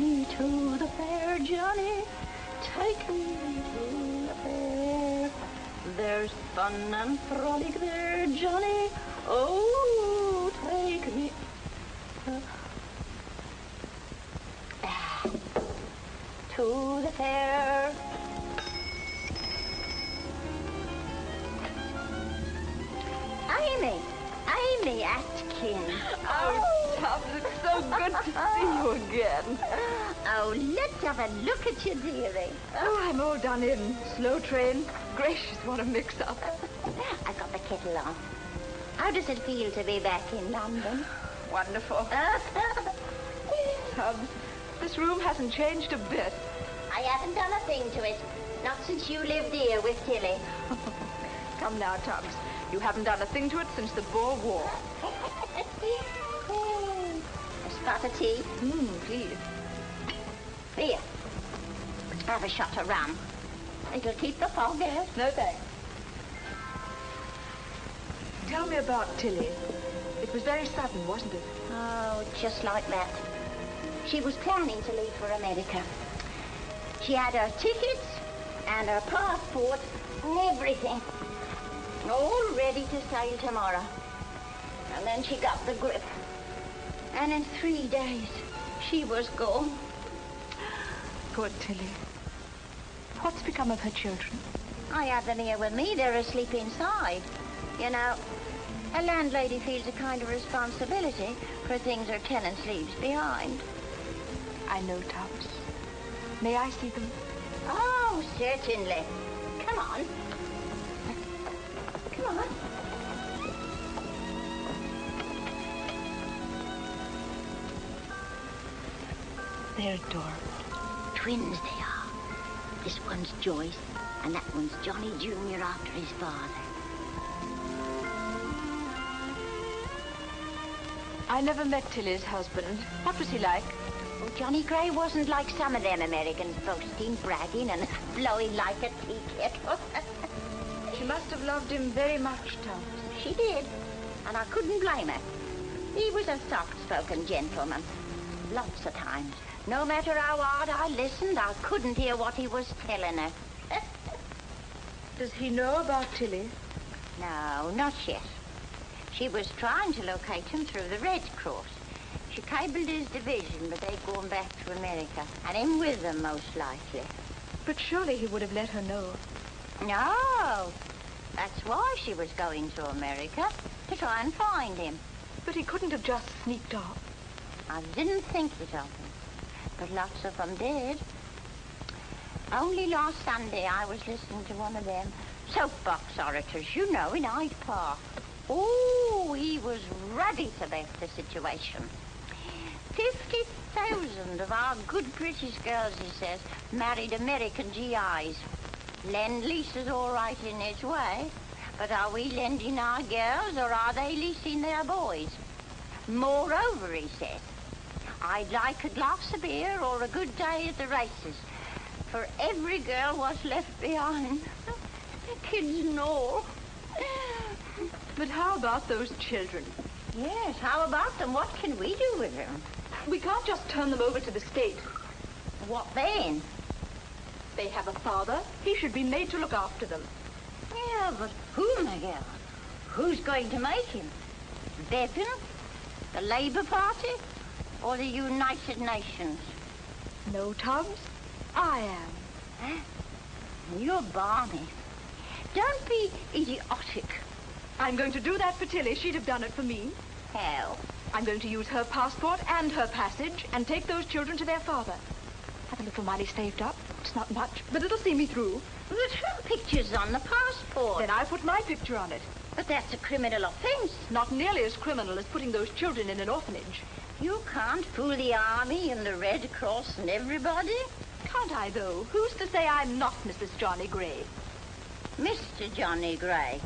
me to the fair, Johnny. Take me to the fair. There's fun and frolic there, Johnny. Oh, take me. To the fair. Amy Atkins. Oh, Tubbs, it's so good to see you again. Oh, let's have a look at you, dearie. Oh, I'm all done in. Slow train. Gracious, what a mix-up. I've got the kettle on. How does it feel to be back in London? Wonderful. Tubbs, this room hasn't changed a bit. I haven't done a thing to it. Not since you lived here with Tilly. Come now, Tubbs. You haven't done a thing to it since the Boer War. A spot of tea? Please. Here. Have a shot of rum. It'll keep the fog out. No thanks. Tell me about Tilly. It was very sudden, wasn't it? Oh, just like that. She was planning to leave for America. She had her tickets and her passport and everything. All ready to sail tomorrow. And then she got the grip. And in 3 days, she was gone. Poor Tilly. What's become of her children? I have them here with me. They're asleep inside. You know, a landlady feels a kind of responsibility for things her tenants leaves behind. I know, Tubbs. May I see them? Oh, certainly. Come on. Come on. They're adorable. Twins they are. This one's Joyce, and that one's Johnny Jr. after his father. I never met Tilly's husband. What was he like? Oh, Johnny Gray wasn't like some of them Americans, boasting, bragging, and blowing like a tea kettle. She must have loved him very much, Tubbs. She did, and I couldn't blame her. He was a soft-spoken gentleman. Lots of times, no matter how hard I listened, I couldn't hear what he was telling her. Does he know about Tilly? No, not yet. She was trying to locate him through the Red Cross. She cabled his division, but they'd gone back to America, and him with them, most likely. But surely he would have let her know. No, that's why she was going to America, to try and find him. But he couldn't have just sneaked off. I didn't think it of him, but lots of them did. Only last Sunday I was listening to one of them soapbox orators, you know, in Hyde Park. Oh, he was ready to bet the situation. 50,000 of our good British girls, he says, married American GIs. Lend-lease is all right in its way, but are we lending our girls or are they leasing their boys? Moreover, he says, I'd like a glass of beer or a good day at the races, for every girl was left behind. Kids and all. But how about those children? Yes, how about them? What can we do with them? We can't just turn them over to the state. What then? They have a father. He should be made to look after them. Yeah, but who, my girl? Who's going to make him? Bevan? The Labour Party? Or the United Nations? No, Tubbs. I am. Huh? You're balmy. Don't be idiotic. I'm going to do that for Tilly. She'd have done it for me. How? I'm going to use her passport and her passage and take those children to their father. Have a little money saved up. It's not much, but it'll see me through. But her picture's on the passport. Then I put my picture on it. But that's a criminal offence. Not nearly as criminal as putting those children in an orphanage. You can't fool the Army and the Red Cross and everybody. Can't I, though? Who's to say I'm not Mrs. Johnny Gray? Mr. Johnny Gray.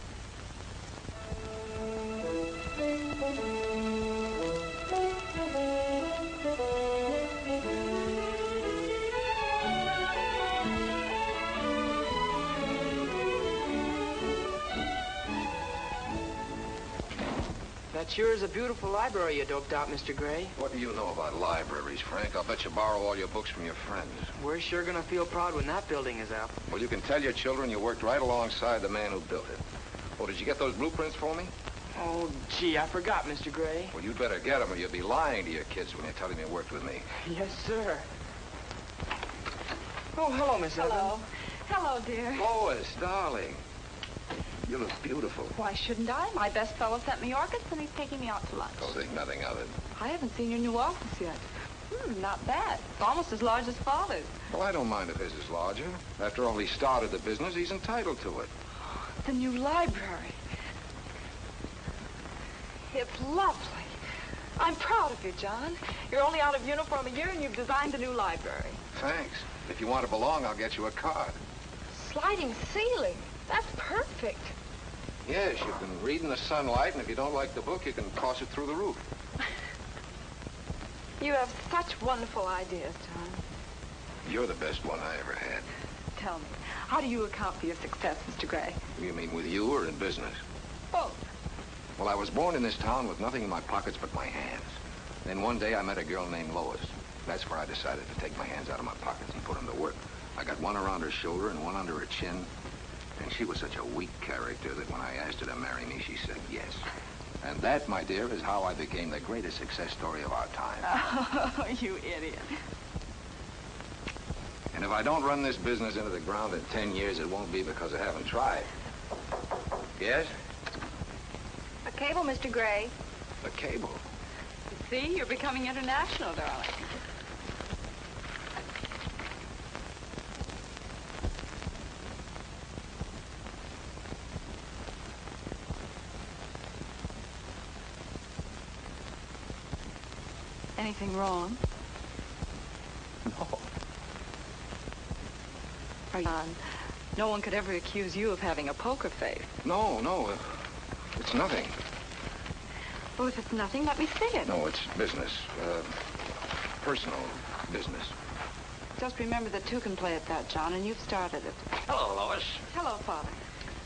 That sure is a beautiful library you doped out, Mr. Gray. What do you know about libraries, Frank? I'll bet you borrow all your books from your friends. We're sure gonna feel proud when that building is up. Well, you can tell your children you worked right alongside the man who built it. Oh, did you get those blueprints for me? Oh, gee, I forgot, Mr. Gray. Well, you'd better get them or you'll be lying to your kids when you tell them you worked with me. Yes, sir. Oh, hello, Miss Evans. Hello. Hello, dear. Lois, darling. You look beautiful. Why shouldn't I? My best fellow sent me orchids, and he's taking me out to lunch. Don't think nothing of it. I haven't seen your new office yet. Not bad. It's almost as large as Father's. Well, I don't mind if his is larger. After all, he started the business. He's entitled to it. The new library. It's lovely. I'm proud of you, John. You're only out of uniform a year, and you've designed a new library. Thanks. If you want to belong, I'll get you a card. Sliding ceiling. That's perfect. Yes, you can read in the sunlight, and if you don't like the book, you can toss it through the roof. You have such wonderful ideas, John. You're the best one I ever had. Tell me, how do you account for your success, Mr. Gray? You mean with you or in business? Both. Well, I was born in this town with nothing in my pockets but my hands. Then one day I met a girl named Lois. That's where I decided to take my hands out of my pockets and put them to work. I got one around her shoulder and one under her chin. And she was such a weak character that when I asked her to marry me, she said yes. And that, my dear, is how I became the greatest success story of our time. Oh, you idiot. And if I don't run this business into the ground in 10 years, it won't be because I haven't tried. Yes? A cable, Mr. Gray. A cable. You see, you're becoming international, darling. Anything wrong? No. No one could ever accuse you of having a poker face. No. It's nothing. Well, if it's nothing, let me see it. No, it's business. Personal business. Just remember that two can play at that, John, and you've started it. Hello, Lois. Hello, Father.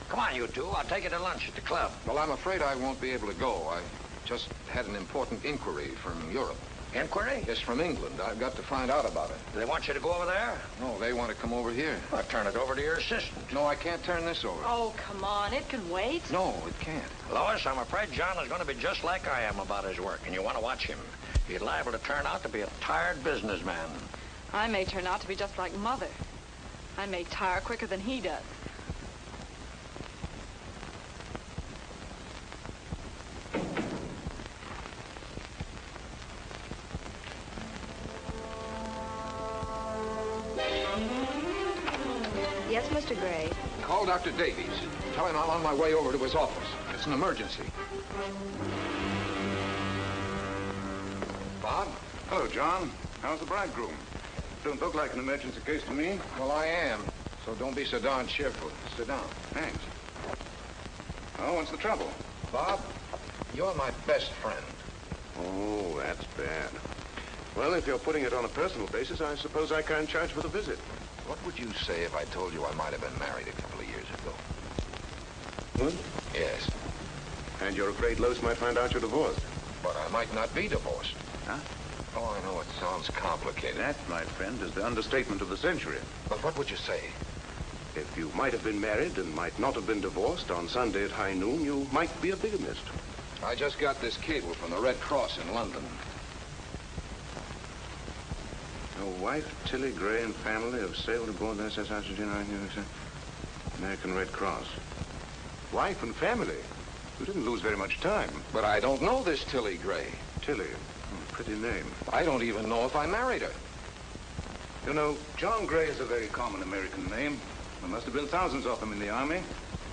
Come on, you two. I'll take you to lunch at the club. Well, I'm afraid I won't be able to go. I just had an important inquiry from Europe. Inquiry? Yes, from England. I've got to find out about it. Do they want you to go over there? No, they want to come over here. Well, turn it over to your assistant. No, I can't turn this over. Oh, come on. It can wait. No, it can't. Lois, I'm afraid John is going to be just like I am about his work, and you want to watch him. He's liable to turn out to be a tired businessman. I may turn out to be just like Mother. I may tire quicker than he does. Yes, Mr. Gray. Call Dr. Davies. Tell him I'm on my way over to his office. It's an emergency. Bob? Hello, John. How's the bridegroom? Don't look like an emergency case to me. Well, I am. So don't be so darn cheerful. Sit down. Thanks. Oh, what's the trouble? Bob, you're my best friend. Oh, that's bad. Well, if you're putting it on a personal basis, I suppose I can't charge for the visit. What would you say if I told you I might have been married a couple of years ago? What? Yes. And you're afraid Lois might find out you're divorced? But I might not be divorced. Huh? Oh, I know it sounds complicated. That, my friend, is the understatement of the century. But what would you say? If you might have been married and might not have been divorced on Sunday at high noon, you might be a bigamist. I just got this cable from the Red Cross in London. Your wife, Tilly Gray, and family have sailed aboard the SS Argentina, American Red Cross. Wife and family? You didn't lose very much time. But I don't know this Tilly Gray. Tilly. Pretty name. I don't even know if I married her. You know, John Gray is a very common American name. There must have been thousands of them in the Army.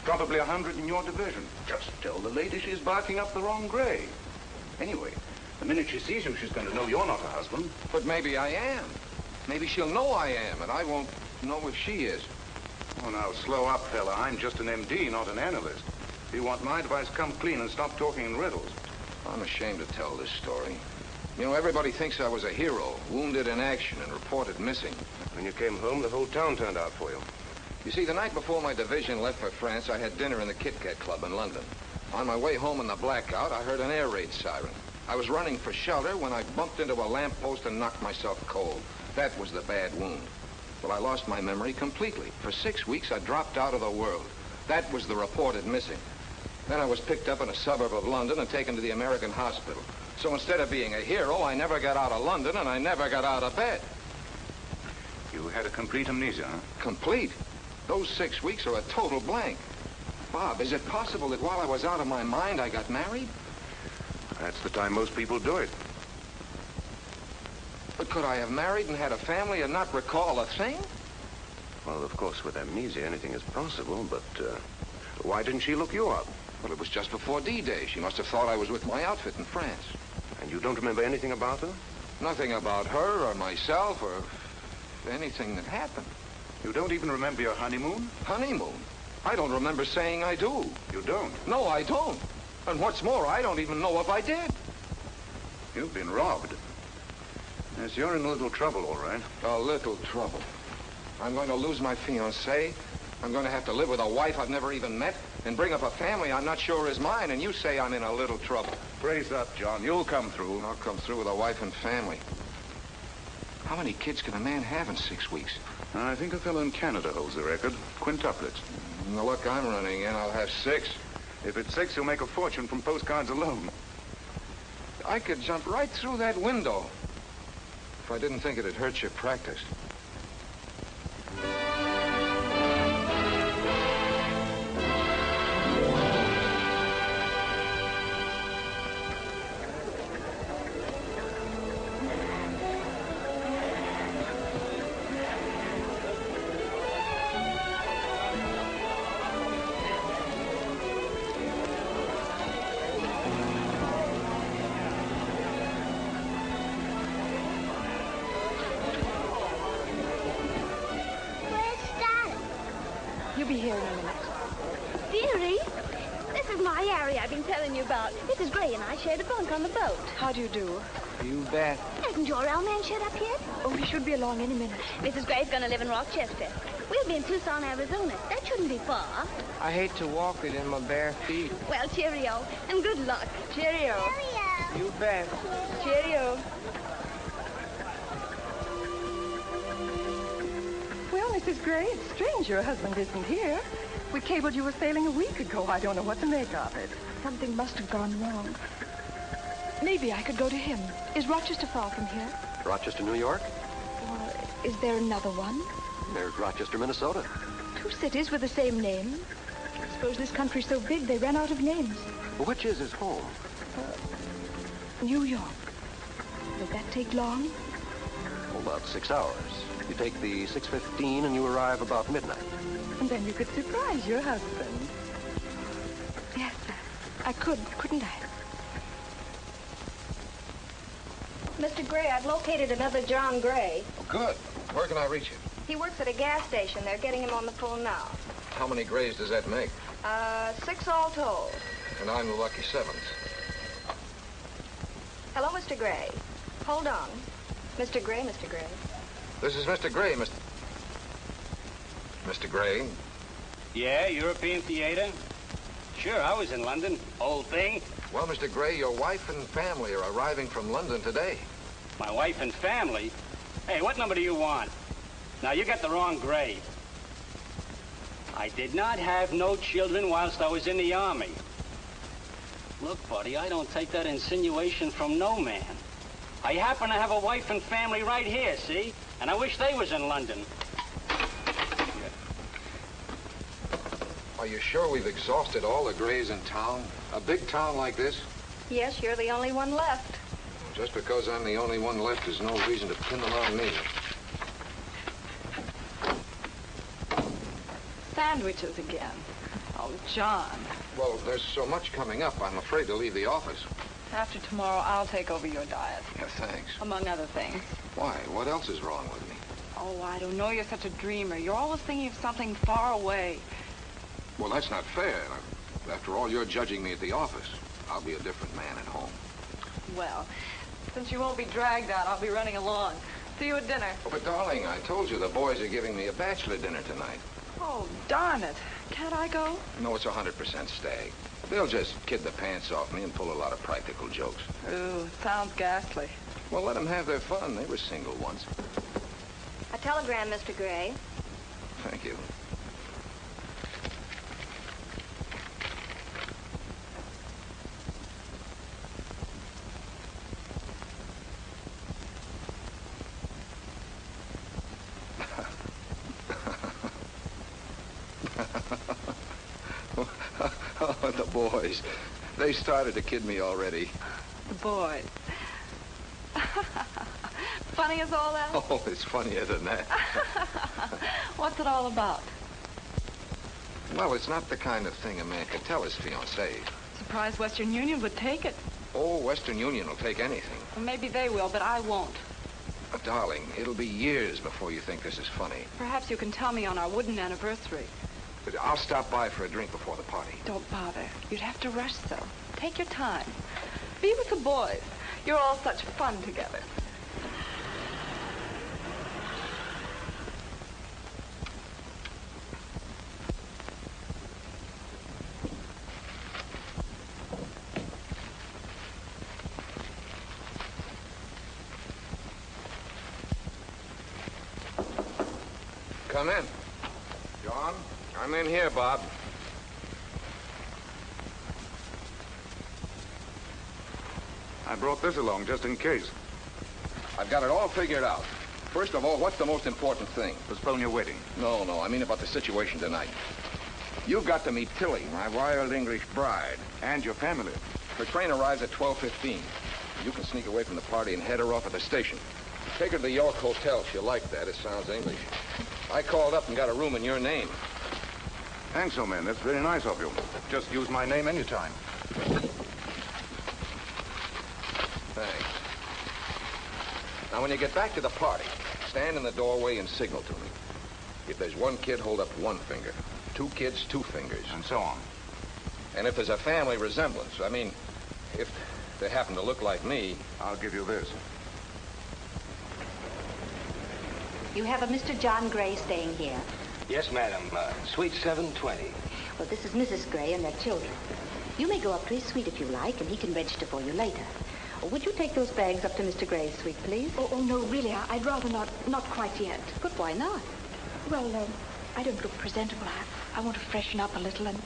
Probably 100 in your division. Just tell the lady she's barking up the wrong Gray. Anyway, the minute she sees you, she's going to know you're not her husband. But maybe I am. Maybe she'll know I am, and I won't know if she is. Oh, now, slow up, fella. I'm just an MD, not an analyst. If you want my advice, come clean and stop talking in riddles. I'm ashamed to tell this story. You know, everybody thinks I was a hero, wounded in action and reported missing. When you came home, the whole town turned out for you. You see, the night before my division left for France, I had dinner in the Kit Kat Club in London. On my way home in the blackout, I heard an air raid siren. I was running for shelter when I bumped into a lamppost and knocked myself cold. That was the bad wound. Well, I lost my memory completely. For 6 weeks, I dropped out of the world. That was the reported missing. Then I was picked up in a suburb of London and taken to the American hospital. So instead of being a hero, I never got out of London and I never got out of bed. You had a complete amnesia, huh? Complete? Those 6 weeks are a total blank. Bob, is it possible that while I was out of my mind, I got married? That's the time most people do it. But could I have married and had a family and not recall a thing? Well, of course, with amnesia, anything is possible, but why didn't she look you up? Well, it was just before D-Day. She must have thought I was with my outfit in France. And you don't remember anything about her? Nothing about her or myself or anything that happened. You don't even remember your honeymoon? Honeymoon? I don't remember saying I do. You don't? No, I don't. And what's more, I don't even know if I did. You've been robbed. Yes, you're in a little trouble, all right. A little trouble. I'm going to lose my fiancée. I'm going to have to live with a wife I've never even met and bring up a family I'm not sure is mine, and you say I'm in a little trouble. Brace up, John. You'll come through. I'll come through with a wife and family. How many kids can a man have in 6 weeks? I think a fellow in Canada holds the record. Quintuplets. The luck I'm running in, I'll have 6. If it's 6, you'll make a fortune from postcards alone. I could jump right through that window if I didn't think it'd hurt your practice. You'll be here in a minute. Dearie, this is my area I've been telling you about. Mrs. Gray and I shared a bunk on the boat. How do you do? You bet. Hasn't your old man showed up yet? Oh, he should be along any minute. Mrs. Gray's going to live in Rochester. We'll be in Tucson, Arizona. That shouldn't be far. I hate to walk it in my bare feet. Well, cheerio, and good luck. Cheerio. You bet. Cheerio. Well, Mrs. Gray, it's strange your husband isn't here. We cabled you were sailing a week ago. I don't know what to make of it. Something must have gone wrong. Maybe I could go to him. Is Rochester far from here? Rochester, New York? Or is there another one? There's Rochester, Minnesota. 2 cities with the same name. I suppose this country's so big they ran out of names. Which is his home? New York. Will that take long? Oh, about 6 hours. You take the 6:15 and you arrive about midnight. And then you could surprise your husband. Yes, I could, couldn't I? Mr. Gray, I've located another John Gray. Oh, good. Where can I reach him? He works at a gas station. They're getting him on the phone now. How many grays does that make? 6 all told. And I'm the lucky 7th. Hello, Mr. Gray. Hold on. Mr. Gray, Mr. Gray. This is Mr. Gray, Mr. Gray. Yeah, European theater? Sure, I was in London. Old thing. Well, Mr. Gray, your wife and family are arriving from London today. My wife and family? Hey, what number do you want? Now, you got the wrong Gray. I did not have no children whilst I was in the Army. Look, buddy, I don't take that insinuation from no man. I happen to have a wife and family right here, see? And I wish they was in London. Are you sure we've exhausted all the grays in town? A big town like this? Yes, you're the only one left. Just because I'm the only one left is no reason to pin them on me. Sandwiches again. Oh, John. Well, there's so much coming up, I'm afraid to leave the office. After tomorrow, I'll take over your diet. Yeah, thanks. Among other things. Why? What else is wrong with me? Oh, I don't know. You're such a dreamer. You're always thinking of something far away. Well, that's not fair. After all, you're judging me at the office. I'll be a different man at home. Well, since you won't be dragged out, I'll be running along. See you at dinner. Oh, but, darling, I told you the boys are giving me a bachelor dinner tonight. Oh, darn it. Can't I go? No, it's 100% stag. They'll just kid the pants off me and pull a lot of practical jokes. Ooh, sounds ghastly. Well, let them have their fun. They were single once. A telegram, Mr. Gray. Thank you. Oh, the boys. They started to kid me already. The boys. Funny as all that? Oh, it's funnier than that. What's it all about? Well, it's not the kind of thing a man could tell his fiancée. Surprised Western Union would take it. Oh, Western Union will take anything. Well, maybe they will, but I won't. Darling, it'll be years before you think this is funny. Perhaps you can tell me on our wooden anniversary. But I'll stop by for a drink before the party. Don't bother. You'd have to rush so. Take your time. Be with the boys. You're all such fun together. Come in. John? I'm in here, Bob. I brought this along just in case. I've got it all figured out. First of all, what's the most important thing? Postpone your wedding. No, I mean about the situation tonight. You've got to meet Tilly, my wild English bride. And your family. Her train arrives at 12:15. You can sneak away from the party and head her off at the station. Take her to the York Hotel. She'll like that. It sounds English. I called up and got a room in your name. Thanks, old man. That's very nice of you. Just use my name anytime. Thanks. Now, when you get back to the party, stand in the doorway and signal to me. If there's one kid, hold up one finger. Two kids, two fingers. And so on. And if there's a family resemblance, I mean, if they happen to look like me... I'll give you this. You have a Mr. John Gray staying here. Yes, madam. Suite 720. Well, this is Mrs. Gray and their children. You may go up to his suite if you like, and he can register for you later. Would you take those bags up to Mr. Gray's suite, please? Oh, no, really, I'd rather not quite yet. But why not? Well, I don't look presentable. I want to freshen up a little and,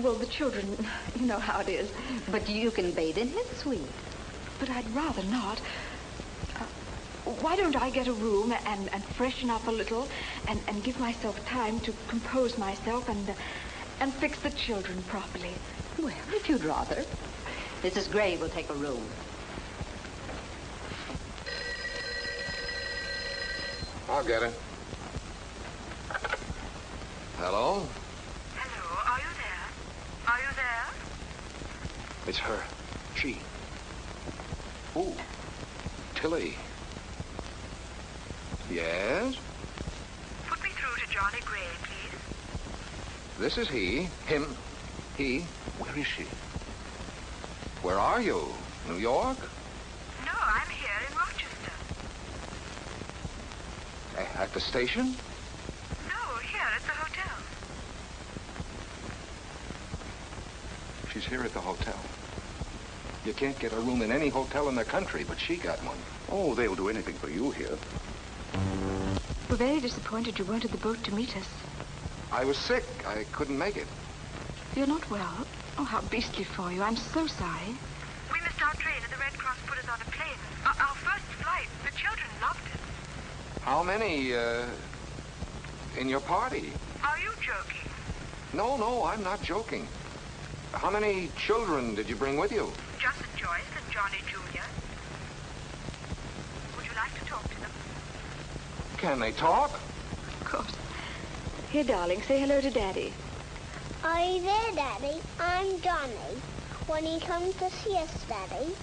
well, the children, you know how it is. But you can bathe in his suite. But I'd rather not. Why don't I get a room and freshen up a little and give myself time to compose myself and fix the children properly? Well, if you'd rather. Mrs. Gray will take a room. I'll get her. Hello? Hello, are you there? Are you there? It's her. She. Ooh. Tilly. Yes? Put me through to Johnny Gray, please. This is he. Him. He. Where is she? Where are you? New York? No, I'm here in Rochester. At the station? No, here at the hotel. She's here at the hotel. You can't get a room in any hotel in the country, but she got one. Oh, they'll do anything for you here. We're very disappointed you weren't at the boat to meet us. I was sick. I couldn't make it. You're not well? Oh, how beastly for you. I'm so sorry. We missed our train and the Red Cross put us on a plane. Our first flight. The children loved it. How many, in your party? Are you joking? No, I'm not joking. How many children did you bring with you? Just Joyce and Johnny Jr. Would you like to talk to them? Can they talk? Of course. Here, darling, say hello to Daddy. Are you there, Daddy? I'm Johnny. When he comes to see us, Daddy.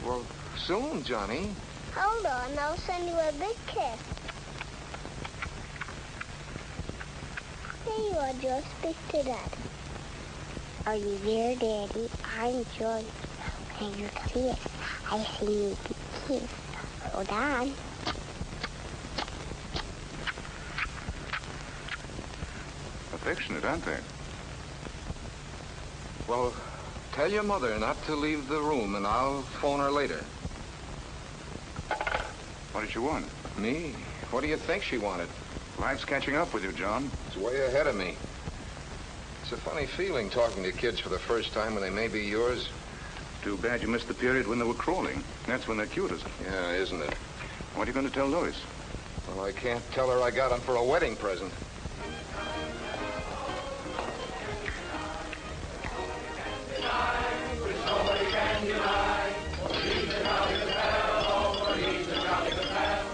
Well, soon, Johnny. Hold on, I'll send you a big kiss. Here you are, Joe. Speak to Daddy. Are you there, Daddy? I'm Johnny. Can you kiss? I see you kiss. Hold on. affectionate, aren't they? Well, tell your mother not to leave the room, and I'll phone her later. What did she want? Me? What do you think she wanted? Life's catching up with you, John. It's way ahead of me. It's a funny feeling talking to kids for the first time when they may be yours. Too bad you missed the period when they were crawling. That's when they're cutest. Yeah, isn't it? What are you going to tell Lois? Well, I can't tell her I got them for a wedding present.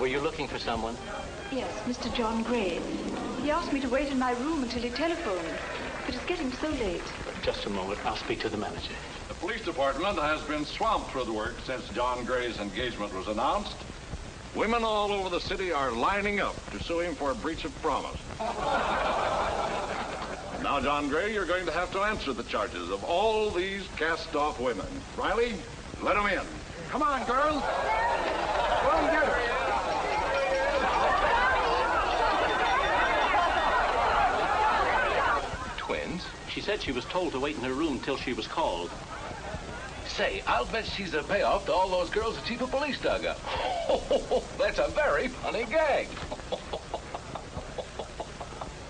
Were you looking for someone? Yes, Mr. John Gray. He asked me to wait in my room until he telephoned. But it's getting so late. Just a moment. I'll speak to the manager. The police department has been swamped with work since John Gray's engagement was announced. Women all over the city are lining up to sue him for a breach of promise. Now, John Gray, you're going to have to answer the charges of all these cast-off women. Riley, let them in. Come on, girls. Go and get her. Twins? She said she was told to wait in her room till she was called. Say, I'll bet she's a payoff to all those girls the chief of police dug up. Oh, that's a very funny gag.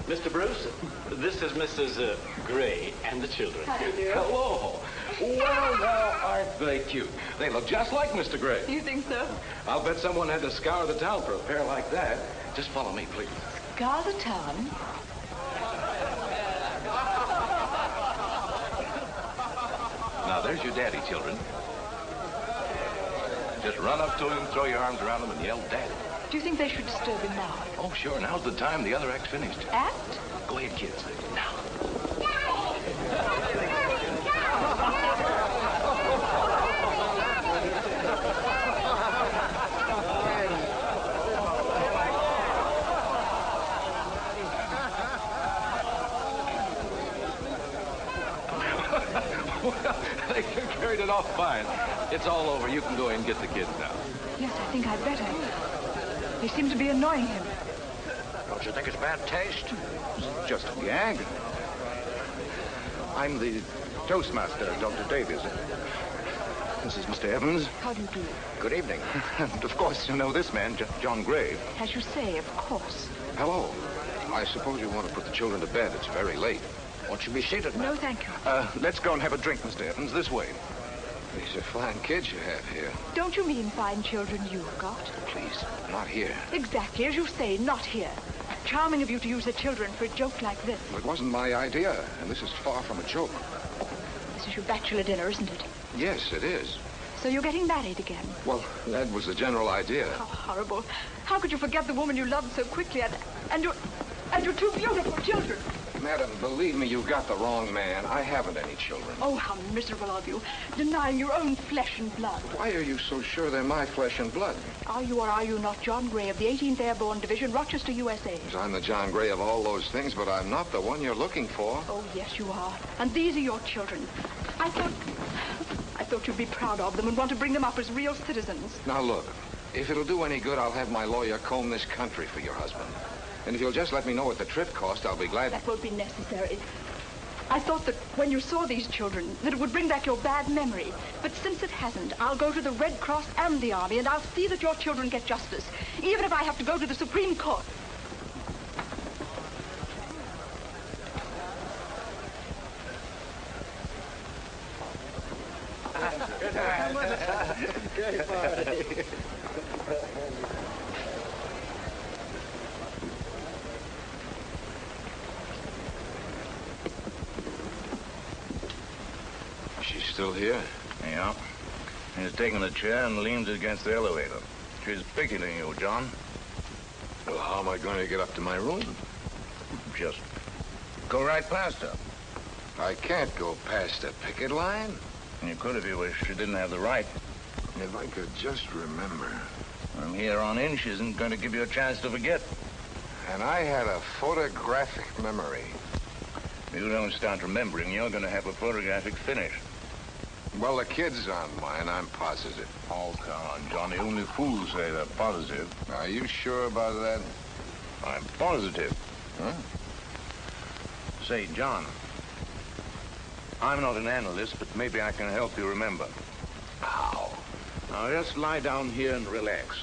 Mr. Bruce, this is Mrs. Gray and the children. How do you do? Hello. Well, now, aren't they cute? They look just like Mr. Gray. You think so? I'll bet someone had to scour the town for a pair like that. Just follow me, please. Scour the town? Now, there's your daddy, children. Just run up to him, throw your arms around him, and yell, Daddy. Do you think they should disturb him now? Oh, sure. Now's the time. The other act's finished. Act? Go ahead, kids. Now. Well, they carried it off fine. It's all over. You can go in and get the kids now. Yes, I think I'd better. They seem to be annoying him. Don't you think it's bad taste? Just a gag. I'm the toastmaster, Dr. Davies. This is Mr. Evans. How do you do? Good evening. And of course, you know this man, John Gray. As you say, of course. Hello. I suppose you want to put the children to bed. It's very late. Won't you be seated, No, thank you. Let's go and have a drink, Mr. Evans, this way. These are fine kids you have here. Don't you mean fine children you've got? Please, not here. Exactly, as you say, not here. Charming of you to use the children for a joke like this. Well, it wasn't my idea, and this is far from a joke. This is your bachelor dinner, isn't it? Yes, it is. So you're getting married again? Well, that was the general idea. How horrible. How could you forget the woman you loved so quickly and your two beautiful children? Madam, believe me, you've got the wrong man. I haven't any children. Oh, how miserable of you, denying your own flesh and blood. Why are you so sure they're my flesh and blood? Are you or are you not John Gray of the 18th Airborne Division, Rochester, USA? I'm the John Gray of all those things, but I'm not the one you're looking for. Oh, yes, you are. And these are your children. I thought you'd be proud of them and want to bring them up as real citizens. Now, look, if it'll do any good, I'll have my lawyer comb this country for your husband. And if you'll just let me know what the trip cost, I'll be glad. That won't be necessary. I thought that when you saw these children, that it would bring back your bad memory. But since it hasn't, I'll go to the Red Cross and the Army, and I'll see that your children get justice, even if I have to go to the Supreme Court. Great party. She's still here? Yeah. He's taking a chair and leans against the elevator. She's picketing you, John. Well, how am I going to get up to my room? Just go right past her. I can't go past the picket line. You could if you wish. You didn't have the right. If I could just remember. From here on in, she isn't going to give you a chance to forget. And I had a photographic memory. If you don't start remembering, you're going to have a photographic finish. Well, the kids aren't mine, I'm positive. Oh, come on, Johnny. Only fools say they're positive. Are you sure about that? I'm positive. Huh? Say, John, I'm not an analyst, but maybe I can help you remember. How? Now, just lie down here and relax.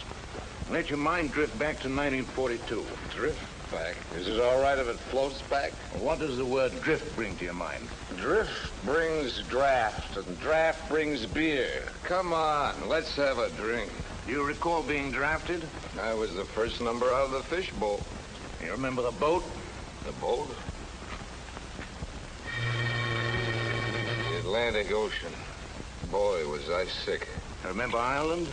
Let your mind drift back to 1942. Drift back? Is it all right if it floats back? What does the word drift bring to your mind? Drift brings draft, and draft brings beer. Come on, let's have a drink. Do you recall being drafted? I was the first number out of the fishbowl. You remember the boat? The boat? The Atlantic Ocean. Boy, was I sick. Remember Ireland?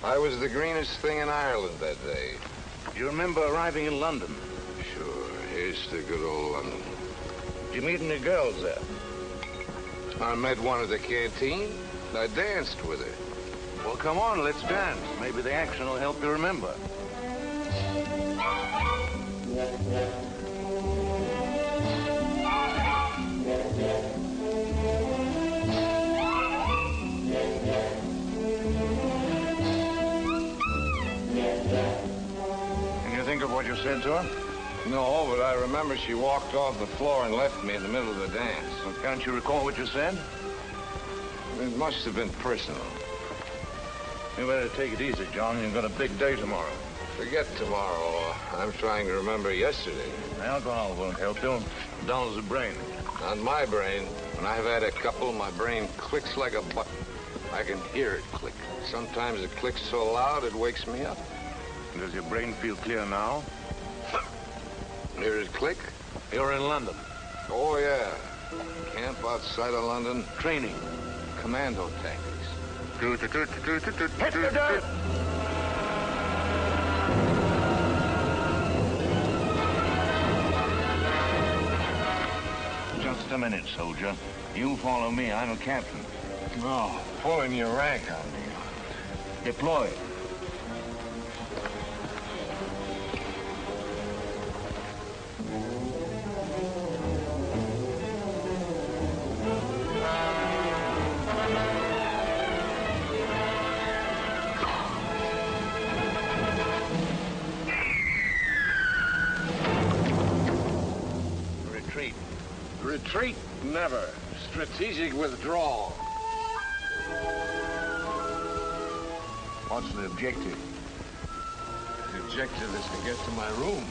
I was the greenest thing in Ireland that day. Do you remember arriving in London? Sure, here's to good old London. Did you meet any girls there? I met one at the canteen. I danced with her. Well, come on, let's dance. Maybe the action will help you remember. Can you think of what you said to her? No, but I remember she walked off the floor and left me in the middle of the dance. Well, can't you recall what you said? It must have been personal. You better take it easy, John. You've got a big day tomorrow. Forget tomorrow. I'm trying to remember yesterday. Alcohol won't help you. Dulls the brain. Not my brain. When I've had a couple, my brain clicks like a button. I can hear it click. Sometimes it clicks so loud it wakes me up. Does your brain feel clear now? Hear it click? You're in London. Oh, yeah. Camp outside of London. Training. Commando tactics. Hit the dirt! Just a minute, soldier. You follow me. I'm a captain. Oh, pulling your rank on me. Deploy. Retreat. Retreat? Never. Strategic withdrawal. What's the objective? The objective is to get to my room.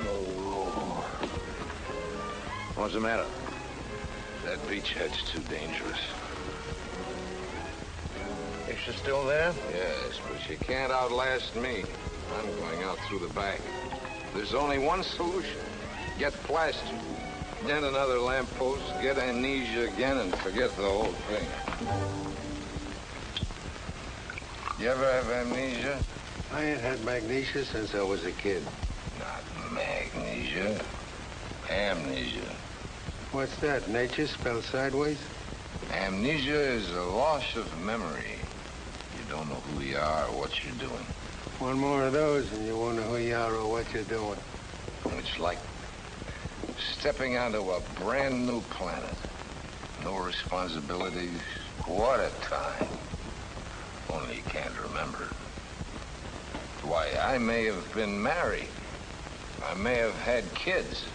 Oh. What's the matter? That beachhead's too dangerous. Is she still there? Yes, but she can't outlast me. I'm going out through the back. There's only one solution. Get plastered. Then another lamppost, get amnesia again, and forget the whole thing. You ever have amnesia? I ain't had magnesia since I was a kid. Not magnesia. Amnesia. What's that? Nature spelled sideways? Amnesia is a loss of memory. You don't know who you are or what you're doing. One more of those and you won't know who you are or what you're doing. It's like stepping onto a brand new planet. No responsibilities. What a time. Only you can't remember. Why, I may have been married. I may have had kids.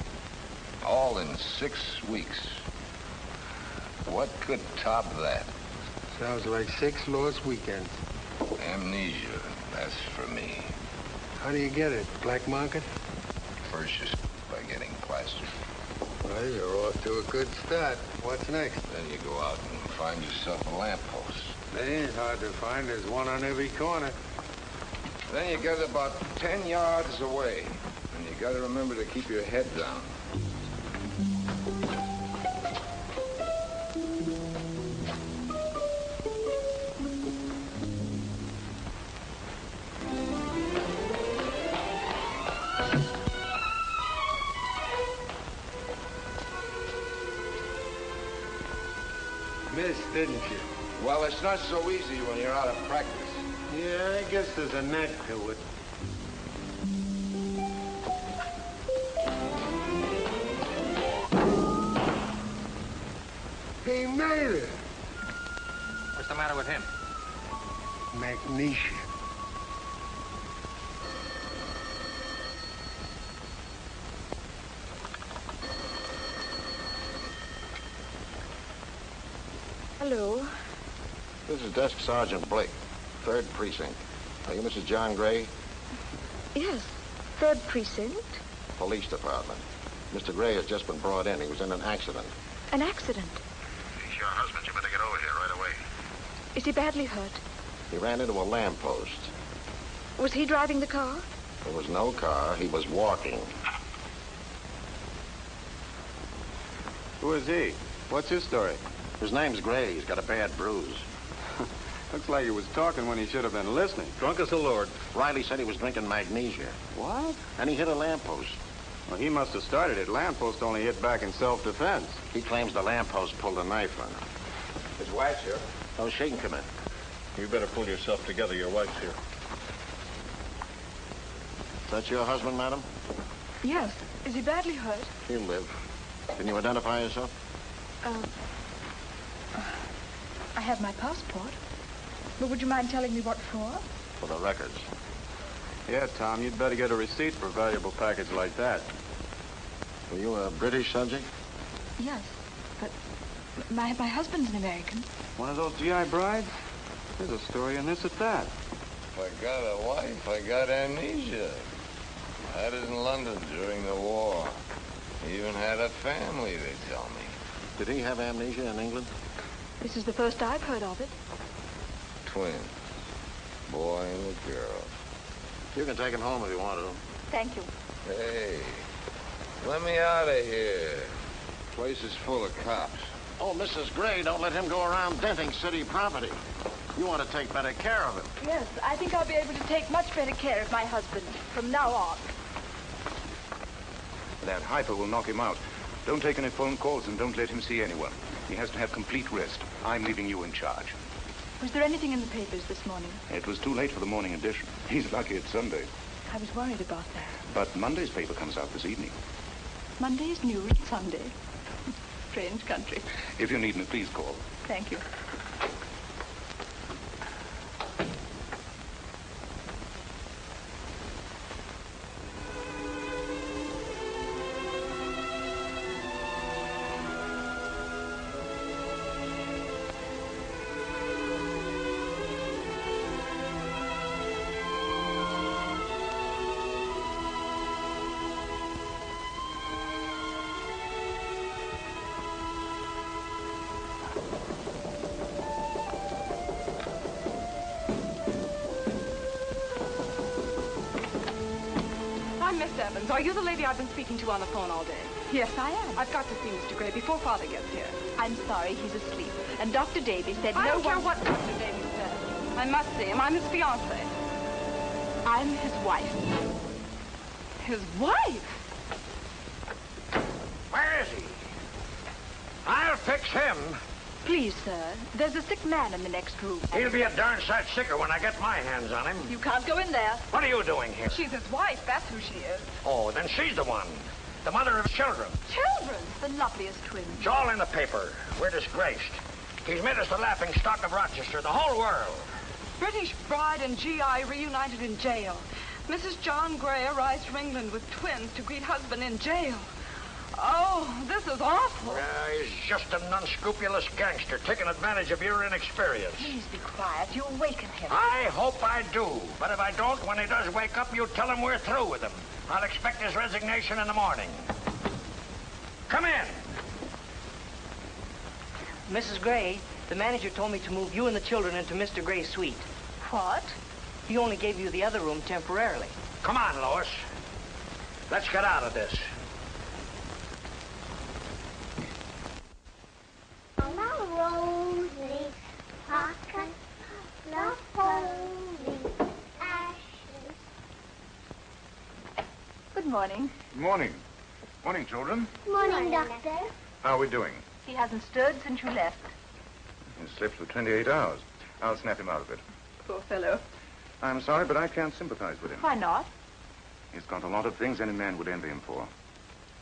All in 6 weeks. What could top that? Sounds like 6 lost weekends. Amnesia, that's for me. How do you get it? Black market? First, just by getting plastered. Well, you're off to a good start. What's next? Then you go out and find yourself a lamppost. They ain't hard to find. There's one on every corner. Then you get about 10 yards away. And you gotta remember to keep your head down. Missed, didn't you? Well, it's not so easy when you're out of practice. Yeah, I guess there's a knack to it. He made it. What's the matter with him? Magnesia. Hello. This is Desk Sergeant Blake, 3rd Precinct. Are you Mrs. John Gray? Yes, 3rd Precinct. Police Department. Mr. Gray has just been brought in. He was in an accident. An accident? He's your husband. You better get over here right away. Is he badly hurt? He ran into a lamppost. Was he driving the car? There was no car. He was walking. Who is he? What's his story? His name's Gray. He's got a bad bruise. Looks like he was talking when he should have been listening. Drunk as a lord. Riley said he was drinking magnesia. What? And he hit a lamppost. Well, he must have started it. Lamppost only hit back in self-defense. He claims the lamppost pulled a knife on him. His wife's here. Oh, she can come in. You better pull yourself together. Your wife's here. Is that your husband, madam? Yes. Is he badly hurt? He'll live. Can you identify yourself? I have my passport. But would you mind telling me what for? For the records. Yeah, Tom, you'd better get a receipt for a valuable package like that. Were you a British subject? Yes, but my husband's an American. One of those GI brides? There's a story in this at that. If I got a wife, I got amnesia. I had it in London during the war. Even had a family, they tell me. Did he have amnesia in England? This is the first I've heard of it. Twins. Boy and a girl. You can take him home if you want to. Thank you. Hey, let me out of here. Place is full of cops. Oh, Mrs. Gray, don't let him go around denting city property. You want to take better care of him. Yes, I think I'll be able to take much better care of my husband from now on. That hyper will knock him out. Don't take any phone calls and don't let him see anyone. He has to have complete rest. I'm leaving you in charge. Was there anything in the papers this morning? It was too late for the morning edition. He's lucky it's Sunday. I was worried about that. But Monday's paper comes out this evening. Monday's news, Sunday. Strange country. If you need me, please call. Thank you. Are you the lady I've been speaking to on the phone all day? Yes, I am. I've got to see Mr. Gray before Father gets here. I'm sorry, he's asleep. And Dr. Davy said I no don't care one... what Dr. Davy says. I must see him. I'm his fiancée. I'm his wife. His wife? Where is he? I'll fix him. Please, sir, there's a sick man in the next room. He'll be a darn sight sicker when I get my hands on him. You can't go in there. What are you doing here? She's his wife. That's who she is. Oh, then she's the one. The mother of children. Children? The loveliest twins. It's all in the paper. We're disgraced. He's made us the laughing stock of Rochester, the whole world. British bride and GI reunited in jail. Mrs. John Gray arrives from England with twins to greet husband in jail. Oh, this is awful. He's just an unscrupulous gangster taking advantage of your inexperience. Please be quiet. You'll awaken him. I hope I do. But if I don't, when he does wake up, you tell him we're through with him. I'll expect his resignation in the morning. Come in. Mrs. Gray, the manager told me to move you and the children into Mr. Gray's suite. What? He only gave you the other room temporarily. Come on, Lois. Let's get out of this. Good morning. Good morning. Morning, children. Morning, Doctor. How are we doing? He hasn't stirred since you left. He slept for 28 hours. I'll snap him out of it. Poor fellow. I'm sorry, but I can't sympathize with him. Why not? He's got a lot of things any man would envy him for.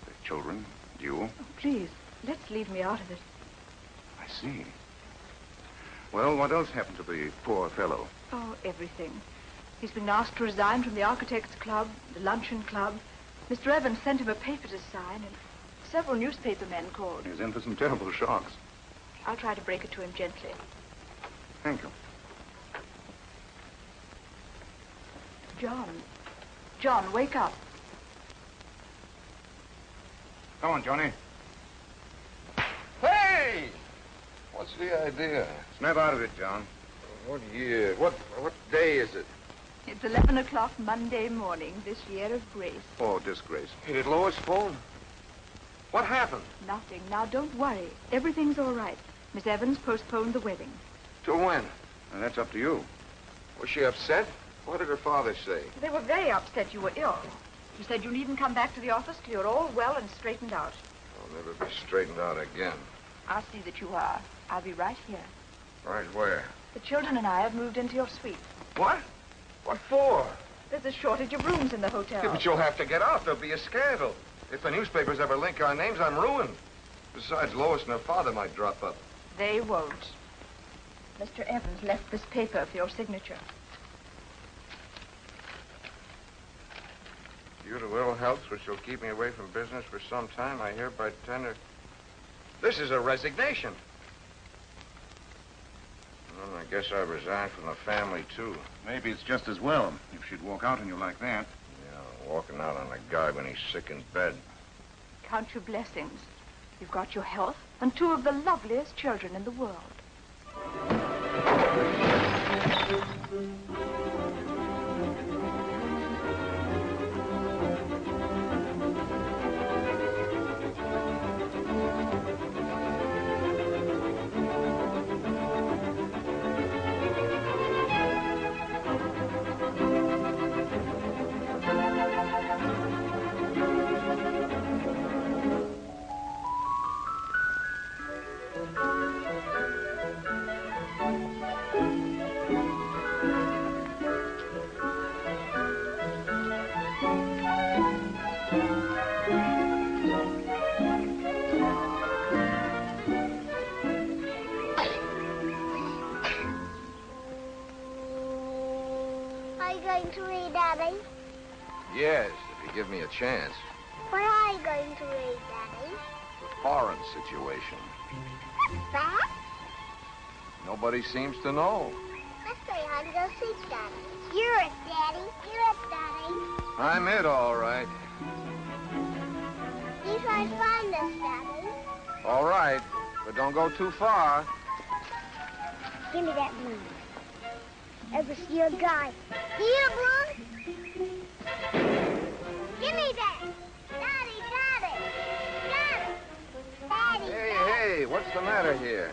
The children, you. Oh, please, let's leave me out of it. I see. Well, what else happened to the poor fellow? Oh, everything. He's been asked to resign from the Architects Club, the Luncheon Club. Mr. Evans sent him a paper to sign, and several newspaper men called. He's in for some terrible shocks. I'll try to break it to him gently. Thank you. John. John, wake up. Come on, Johnny. Hey! What's the idea? Snap out of it, John. What year? What day is it? It's 11 o'clock Monday morning, this year of grace. Oh, disgrace. Hey, did Lois phone? What happened? Nothing. Now, don't worry. Everything's all right. Miss Evans postponed the wedding. To when? And that's up to you. Was she upset? What did her father say? They were very upset you were ill. She said you needn't come back to the office till you're all well and straightened out. I'll never be straightened out again. I'll see that you are. I'll be right here. Right where? The children and I have moved into your suite. What? What for? There's a shortage of rooms in the hotel. Yeah, but you'll have to get out. There'll be a scandal. If the newspapers ever link our names, I'm ruined. Besides, Lois and her father might drop up. They won't. Mr. Evans left this paper for your signature. Due to ill health, which will keep me away from business for some time, I hereby tender... This is a resignation. Well, I guess I resign from the family, too. Maybe it's just as well if she'd walk out on you like that. Yeah, walking out on a guy when he's sick in bed. Count your blessings. You've got your health and two of the loveliest children in the world. Yes, if you give me a chance. What are you going to read, Daddy? The foreign situation. That? Nobody seems to know. Let's say hi to go see Daddy. You're it, Daddy. You're it, Daddy. I'm it, all right. You try to find us, Daddy. All right, but don't go too far. Give me that money. Ever see a guy? Here, Blue? Give me that! Daddy, Daddy! Daddy! Daddy, Hey, what's the matter here?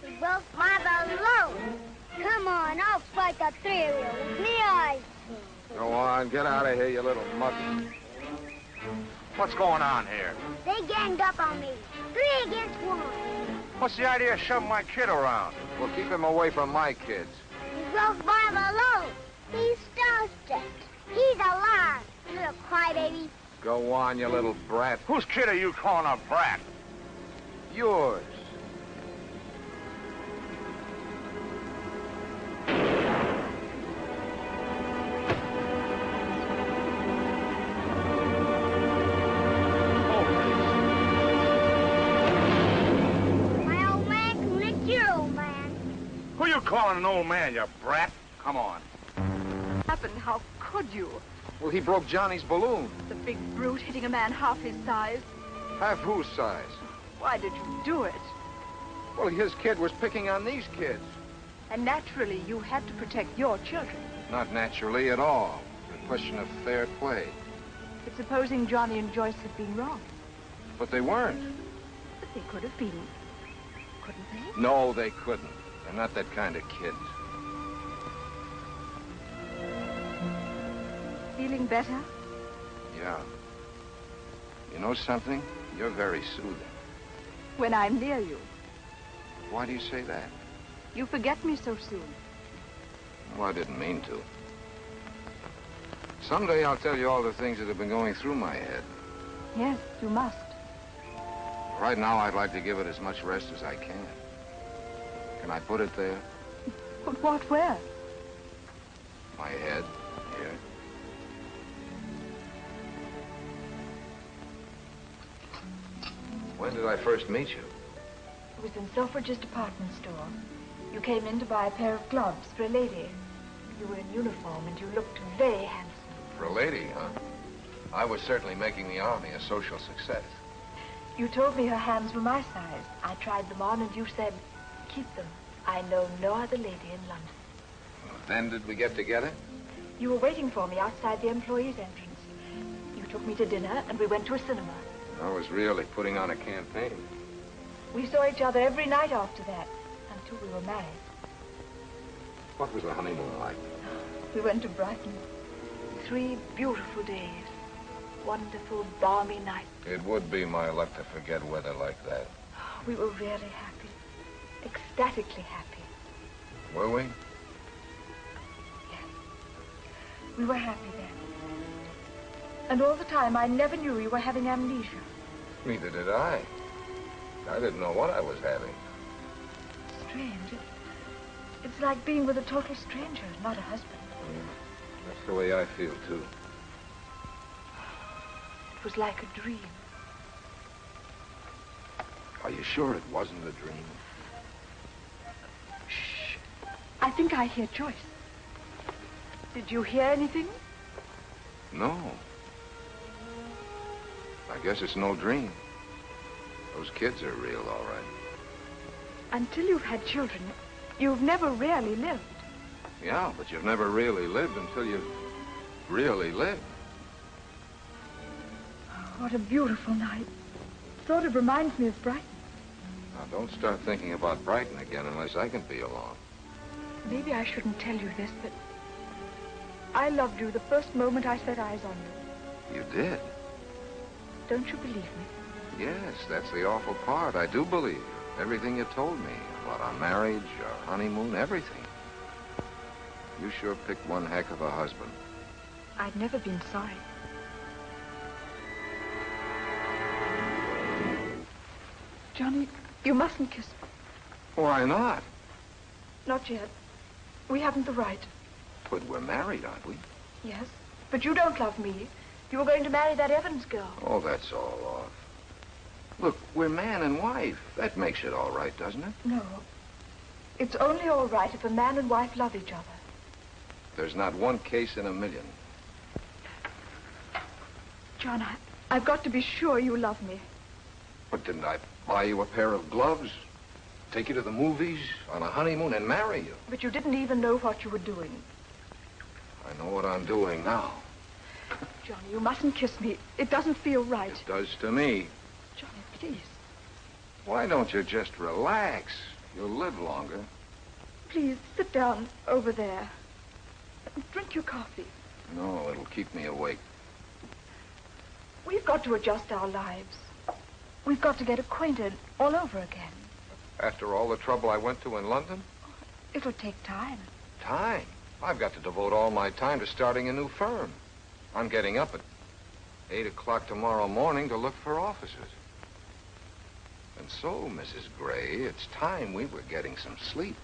We broke my balloon. Come on, I'll fight the three of you with me eyes. Go on, get out of here, you little mutt. What's going on here? They ganged up on me. 3 against 1. What's the idea of shoving my kid around? Well, keep him away from my kids. We broke my balloon. He's starstruck. He's alive, little crybaby. Go on, you little brat. Whose kid are you calling a brat? Yours. My old man can lick your old man. Who you calling an old man, you brat? Come on. Happened? How could you? Well, he broke Johnny's balloon. The big brute hitting a man half his size. Half whose size? Why did you do it? Well, his kid was picking on these kids. And naturally, you had to protect your children. Not naturally at all. A question of fair play. But supposing Johnny and Joyce had been wrong. But they weren't. But they could have been. Couldn't they? No, they couldn't. They're not that kind of kids. Feeling better? Yeah. You know something? You're very soothing. When I'm near you. Why do you say that? You forget me so soon. Well, I didn't mean to. Someday I'll tell you all the things that have been going through my head. Yes, you must. Right now, I'd like to give it as much rest as I can. Can I put it there? But what, where? My head, here. When did I first meet you? It was in Selfridge's department store. You came in to buy a pair of gloves for a lady. You were in uniform and you looked very handsome. For a lady, huh? I was certainly making the Army a social success. You told me her hands were my size. I tried them on and you said, keep them. I know no other lady in London. Then did we get together? You were waiting for me outside the employees' entrance. You took me to dinner and we went to a cinema. I was really putting on a campaign. We saw each other every night after that, until we were married. What was the honeymoon like? We went to Brighton. 3 beautiful days. Wonderful, balmy nights. It would be my luck to forget weather like that. We were really happy. Ecstatically happy. Were we? We were happy then. And all the time, I never knew you were having amnesia. Neither did I. I didn't know what I was having. Strange. It's like being with a total stranger, not a husband. That's the way I feel, too. It was like a dream. Are you sure it wasn't a dream? Shh. I think I hear Joyce. Did you hear anything? No. I guess it's no dream. Those kids are real, all right. Until you've had children, you've never really lived. Yeah, but you've never really lived until you've really lived. What a beautiful night. Sort of reminds me of Brighton. Now, don't start thinking about Brighton again unless I can be along. Maybe I shouldn't tell you this, but I loved you the first moment I set eyes on you. You did? Don't you believe me? Yes, that's the awful part. I do believe you. Everything you told me about our marriage, our honeymoon, everything. You sure picked one heck of a husband. I've never been sorry. Johnny, you mustn't kiss me. Why not? Not yet. We haven't the right. But we're married, aren't we? Yes, but you don't love me. You were going to marry that Evans girl. Oh, that's all off. Look, we're man and wife. That makes it all right, doesn't it? No. It's only all right if a man and wife love each other. There's not one case in a million. John, I've got to be sure you love me. But didn't I buy you a pair of gloves, take you to the movies, on a honeymoon, and marry you? But you didn't even know what you were doing. I know what I'm doing now. Johnny, you mustn't kiss me. It doesn't feel right. It does to me. Johnny, please. Why don't you just relax? You'll live longer. Please, sit down over there. Drink your coffee. No, it'll keep me awake. We've got to adjust our lives. We've got to get acquainted all over again. After all the trouble I went to in London? It'll take time. Time? I've got to devote all my time to starting a new firm. I'm getting up at 8 o'clock tomorrow morning to look for offices. And so, Mrs. Gray, it's time we were getting some sleep.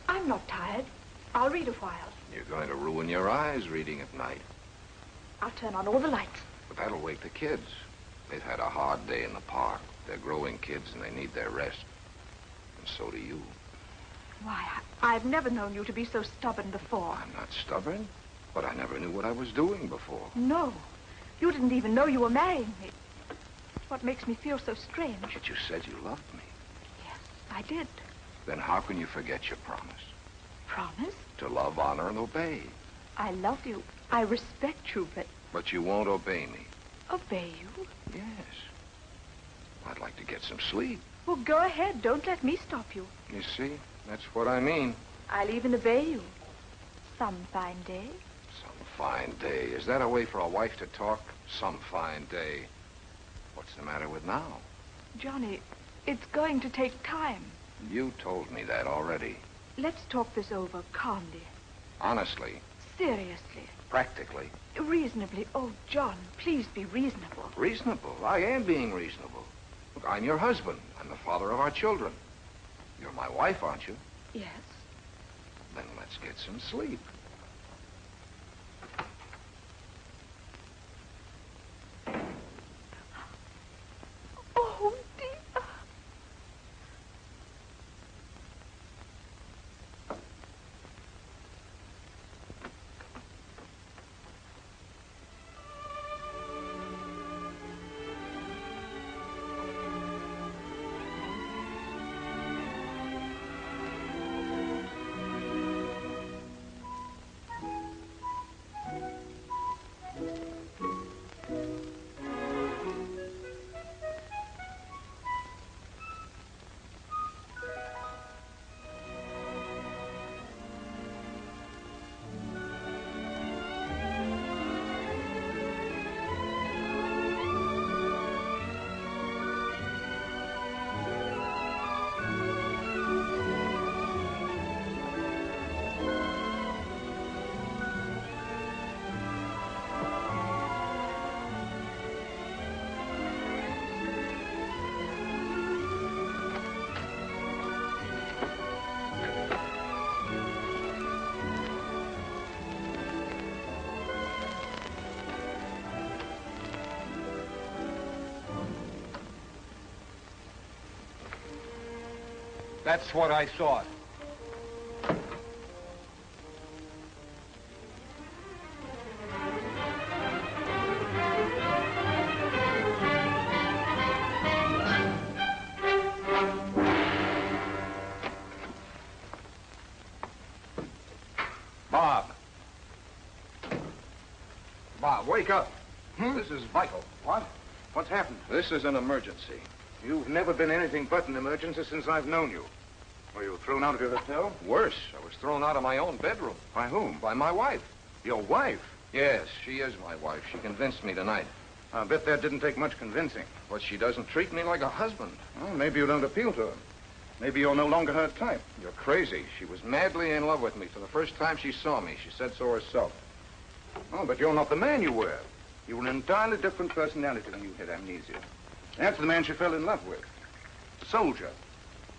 I'm not tired. I'll read a while. You're going to ruin your eyes reading at night. I'll turn on all the lights. But that'll wake the kids. They've had a hard day in the park. They're growing kids and they need their rest. And so do you. Why, I've never known you to be so stubborn before. I'm not stubborn, but I never knew what I was doing before. No. You didn't even know you were marrying me. It's what makes me feel so strange. But you said you loved me. Yes, I did. Then how can you forget your promise? Promise? To love, honor, and obey. I love you. I respect you, but... But you won't obey me. Obey you? Yes. I'd like to get some sleep. Well, go ahead. Don't let me stop you. You see? That's what I mean. I'll even obey you. Some fine day. Some fine day. Is that a way for a wife to talk? Some fine day. What's the matter with now? Johnny, it's going to take time. You told me that already. Let's talk this over calmly. Honestly. Seriously. Practically. Reasonably. Oh, John, please be reasonable. Reasonable? I am being reasonable. Look, I'm your husband. I'm the father of our children. You're my wife, aren't you? Yes. Then let's get some sleep. That's what I thought. Bob, wake up. This is vital. What? What's happened? This is an emergency. You've never been anything but an emergency since I've known you. Were you thrown out of your hotel? Worse, I was thrown out of my own bedroom. By whom? By my wife. Your wife? Yes, she is my wife. She convinced me tonight. I bet that didn't take much convincing. But she doesn't treat me like a husband. Well, maybe you don't appeal to her. Maybe you're no longer her type. You're crazy. She was madly in love with me from the first time she saw me. She said so herself. Oh, but you're not the man you were. You were an entirely different personality when you had amnesia. That's the man she fell in love with. A soldier.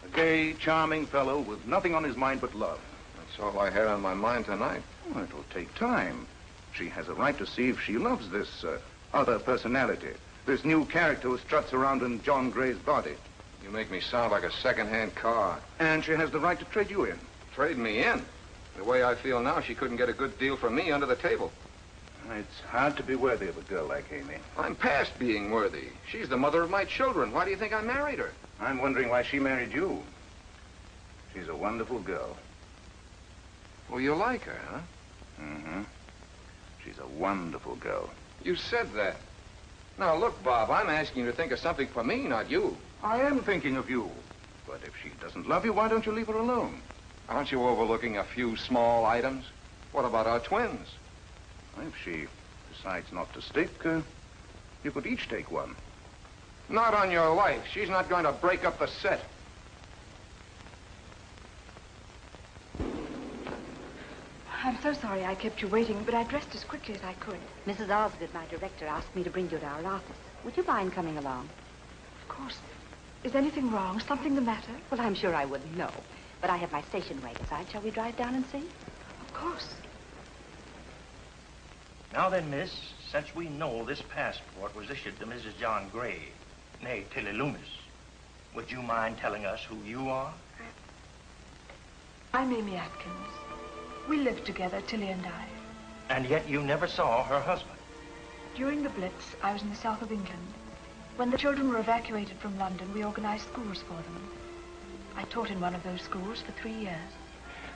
A gay, charming fellow with nothing on his mind but love. That's all I had on my mind tonight. Well, it'll take time. She has a right to see if she loves this other personality. This new character who struts around in John Gray's body. You make me sound like a second-hand car. And she has the right to trade you in. Trade me in? The way I feel now, she couldn't get a good deal from me under the table. It's hard to be worthy of a girl like Amy. I'm past being worthy. She's the mother of my children. Why do you think I married her? I'm wondering why she married you. She's a wonderful girl. Well, you like her, huh? Mm-hmm. She's a wonderful girl. You said that. Now, look, Bob, I'm asking you to think of something for me, not you. I am thinking of you. But if she doesn't love you, why don't you leave her alone? Aren't you overlooking a few small items? What about our twins? If she decides not to stick, you could each take one. Not on your life. She's not going to break up the set. I'm so sorry I kept you waiting, but I dressed as quickly as I could. Mrs. Osgood, my director, asked me to bring you to our office. Would you mind coming along? Of course. Is anything wrong? Something the matter? Well, I'm sure I wouldn't know. But I have my station wagon side. Shall we drive down and see? Of course. Now then, miss, since we know this passport was issued to Mrs. John Gray, nay, Tilly Loomis, would you mind telling us who you are? I'm Amy Atkins. We lived together, Tilly and I. And yet you never saw her husband. During the Blitz, I was in the south of England. When the children were evacuated from London, we organized schools for them. I taught in one of those schools for 3 years.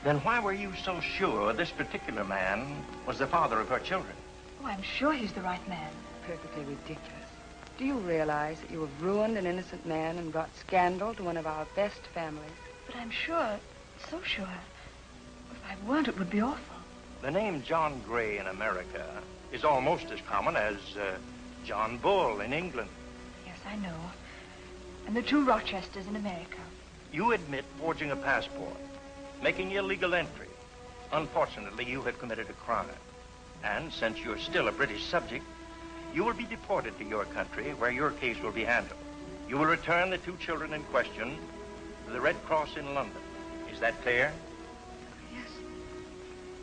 Then why were you so sure this particular man was the father of her children? Oh, I'm sure he's the right man. Perfectly ridiculous. Do you realize that you have ruined an innocent man and brought scandal to one of our best families? But I'm sure, so sure. If I weren't, it would be awful. The name John Gray in America is almost as common as John Bull in England. Yes, I know. And the 2 Rochesters in America. You admit forging a passport, making illegal entry. Unfortunately, you have committed a crime. And since you're still a British subject, you will be deported to your country where your case will be handled. You will return the 2 children in question to the Red Cross in London. Is that clear? Yes,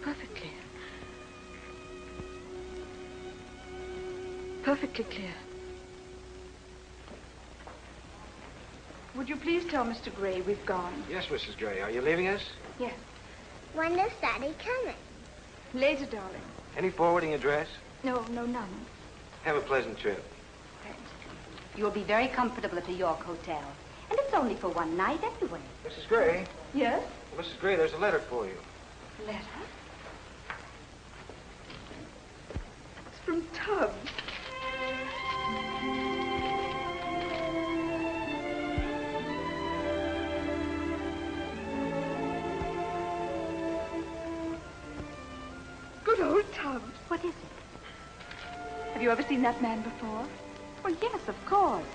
perfectly. Perfectly clear. Would you please tell Mr. Gray we've gone? Yes, Mrs. Gray. Are you leaving us? Yes. When is Daddy coming? Later, darling. Any forwarding address? No, none. Have a pleasant trip. You'll be very comfortable at the York Hotel. And it's only for one night anyway. Mrs. Gray? Yes? Mrs. Gray, there's a letter for you. Letter? It's from Tubbs. Good old Tubbs. What is it? Have you ever seen that man before? Well, yes, of course.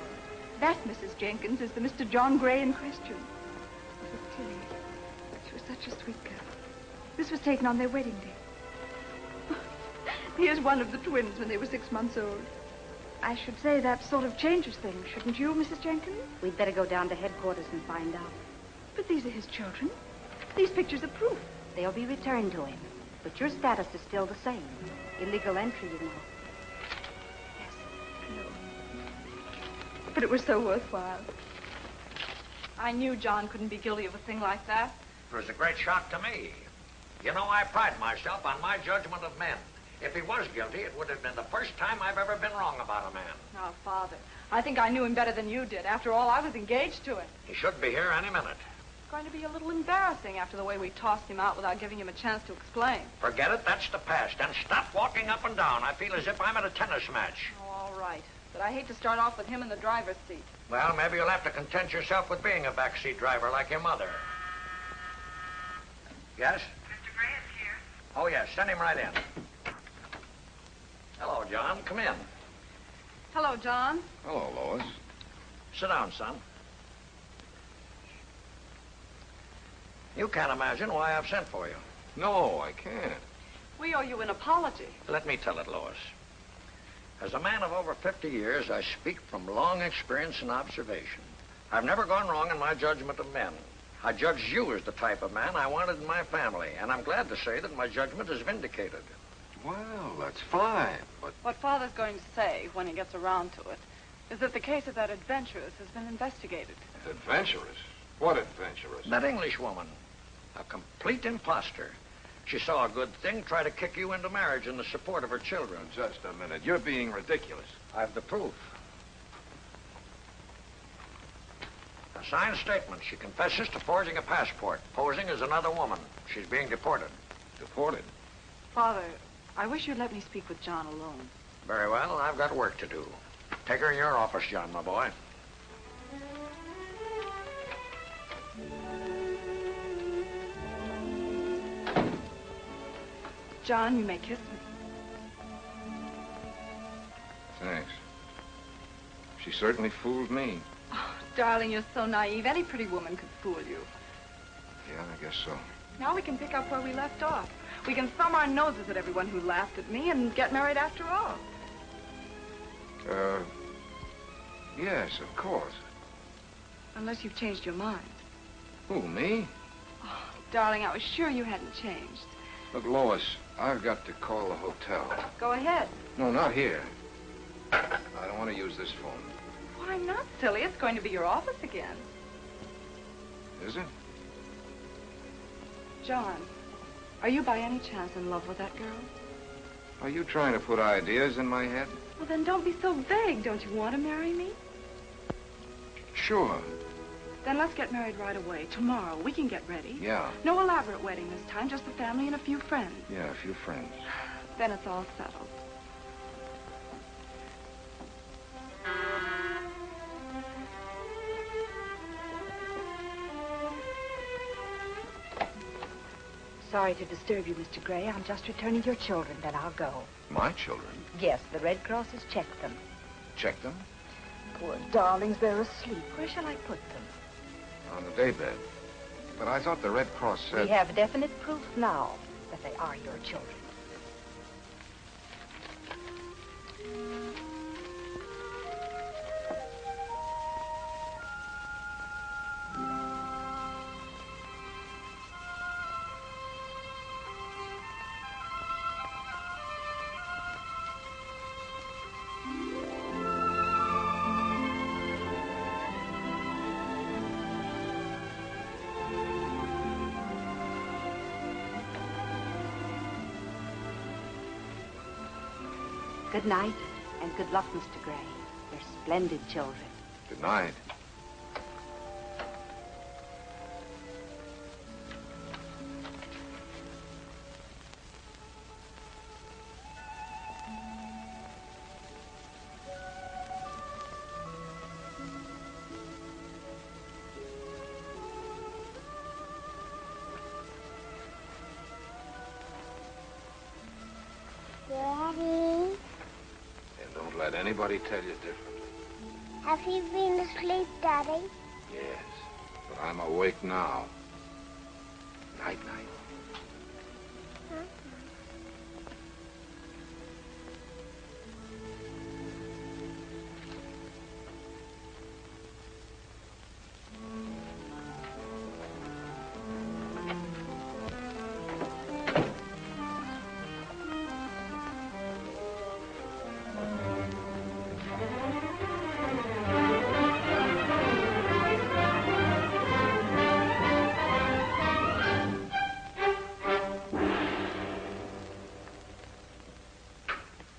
That, Mrs. Jenkins, is the Mr. John Gray in question. This is Tilly. She was such a sweet girl. This was taken on their wedding day. Here's one of the twins when they were 6 months old. I should say that sort of changes things, shouldn't you, Mrs. Jenkins? We'd better go down to headquarters and find out. But these are his children. These pictures are proof. They'll be returned to him. But your status is still the same. Illegal entry, you know. Yes, I know. But it was so worthwhile. I knew John couldn't be guilty of a thing like that. It was a great shock to me. You know, I pride myself on my judgment of men. If he was guilty, it would have been the first time I've ever been wrong about a man. Oh, Father, I think I knew him better than you did. After all, I was engaged to him. He should be here any minute. It's going to be a little embarrassing after the way we tossed him out without giving him a chance to explain. Forget it, that's the past. And stop walking up and down. I feel as if I'm at a tennis match. Oh, all right. But I hate to start off with him in the driver's seat. Well, maybe you'll have to content yourself with being a backseat driver like your mother. Yes? Mr. Gray is here. Oh, yes. Send him right in. Hello, John. Come in. Hello, John. Hello, Lois. Sit down, son. You can't imagine why I've sent for you. No, I can't. We owe you an apology. Let me tell it, Lois. As a man of over 50 years, I speak from long experience and observation. I've never gone wrong in my judgment of men. I judged you as the type of man I wanted in my family, and I'm glad to say that my judgment is vindicated. Well, that's fine, but... What Father's going to say, when he gets around to it, is that the case of that adventuress has been investigated. Adventurous? What adventuress? That Englishwoman. A complete imposter. She saw a good thing, try to kick you into marriage in the support of her children. Just a minute. You're being ridiculous. I've the proof. A signed statement. She confesses to forging a passport, posing as another woman. She's being deported. Deported? Father, I wish you'd let me speak with John alone. Very well. I've got work to do. Take her in your office, John, my boy. John, you may kiss me. Thanks. She certainly fooled me. Oh, darling, you're so naive. Any pretty woman could fool you. Yeah, I guess so. Now we can pick up where we left off. We can thumb our noses at everyone who laughed at me and get married after all. Yes, of course. Unless you've changed your mind. Who, me? Oh, darling, I was sure you hadn't changed. Look, Lois, I've got to call the hotel. Go ahead. No, not here. I don't want to use this phone. Why not, silly? It's going to be your office again. Is it? John, are you by any chance in love with that girl? Are you trying to put ideas in my head? Well, then don't be so vague. Don't you want to marry me? Sure. Then let's get married right away. Tomorrow. We can get ready. Yeah. No elaborate wedding this time, just the family and a few friends. Yeah, a few friends. Then it's all settled. Sorry to disturb you, Mr. Gray. I'm just returning your children, then I'll go. My children? Yes, the Red Cross has checked them. Check them? Poor darlings, they're asleep. Where shall I put them? On the daybed. But I thought the Red Cross said... We have definite proof now that they are your children. Good night, and good luck, Mr. Gray. They're splendid children. Good night. Daddy, And don't let anybody tell you different. have you been asleep, Daddy? Yes. But I'm awake now. Night-night.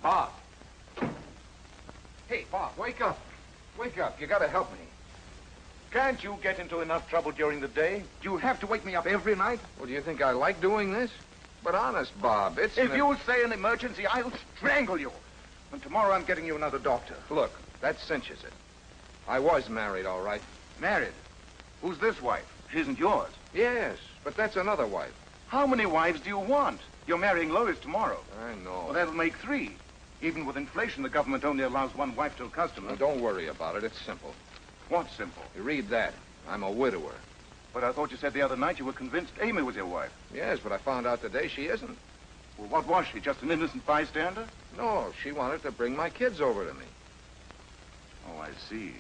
Bob. Hey, Bob, wake up. Wake up. You gotta help me. Can't you get into enough trouble during the day? Do you have to wake me up every night? Well, do you think I like doing this? But honest, Bob, it's... If you say an emergency, I'll strangle you. And tomorrow I'm getting you another doctor. Look, that cinches it. I was married, all right. Married? Who's this wife? She isn't yours. Yes, but that's another wife. How many wives do you want? You're marrying Lois tomorrow. I know. Well, that'll make 3. Even with inflation, the government only allows 1 wife to a customer. Now, don't worry about it. It's simple. What's simple? You read that. I'm a widower. But I thought you said the other night you were convinced Amy was your wife. Yes, but I found out today she isn't. Well, what was she? Just an innocent bystander? No, she wanted to bring my kids over to me. Oh, I see.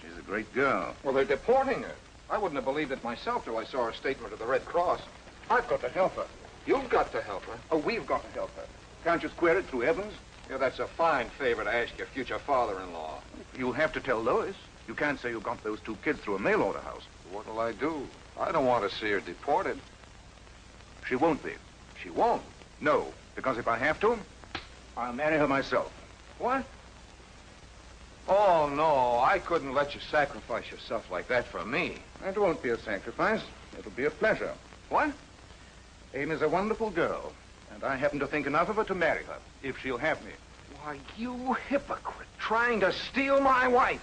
She's a great girl. Well, they're deporting her. I wouldn't have believed it myself till I saw her statement of the Red Cross. I've got to help her. You've got to help her. Oh, we've got to help her. Can't you square it through Evans? Yeah, that's a fine favor to ask your future father-in-law. You'll have to tell Lois. You can't say you got those 2 kids through a mail-order house. What'll I do? I don't want to see her deported. She won't be. She won't? No, because if I have to, I'll marry her myself. What? Oh, no, I couldn't let you sacrifice yourself like that for me. It won't be a sacrifice. It'll be a pleasure. What? Amy's a wonderful girl, and I happen to think enough of her to marry her, if she'll have me. Why, you hypocrite, trying to steal my wife.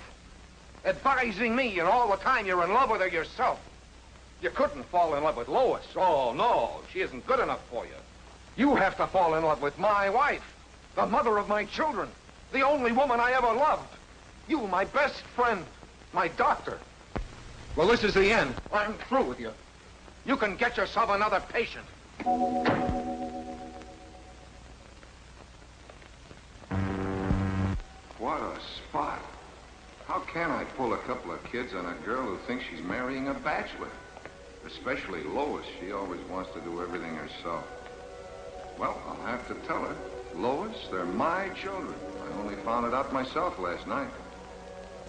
Advising me, and all the time you're in love with her yourself. You couldn't fall in love with Lois. Oh, no, she isn't good enough for you. You have to fall in love with my wife, the mother of my children, the only woman I ever loved. You, my best friend, my doctor. Well, this is the end. I'm through with you. You can get yourself another patient. What a spot. How can I pull a couple of kids on a girl who thinks she's marrying a bachelor? Especially Lois. She always wants to do everything herself. Well, I'll have to tell her. Lois, they're my children. I only found it out myself last night.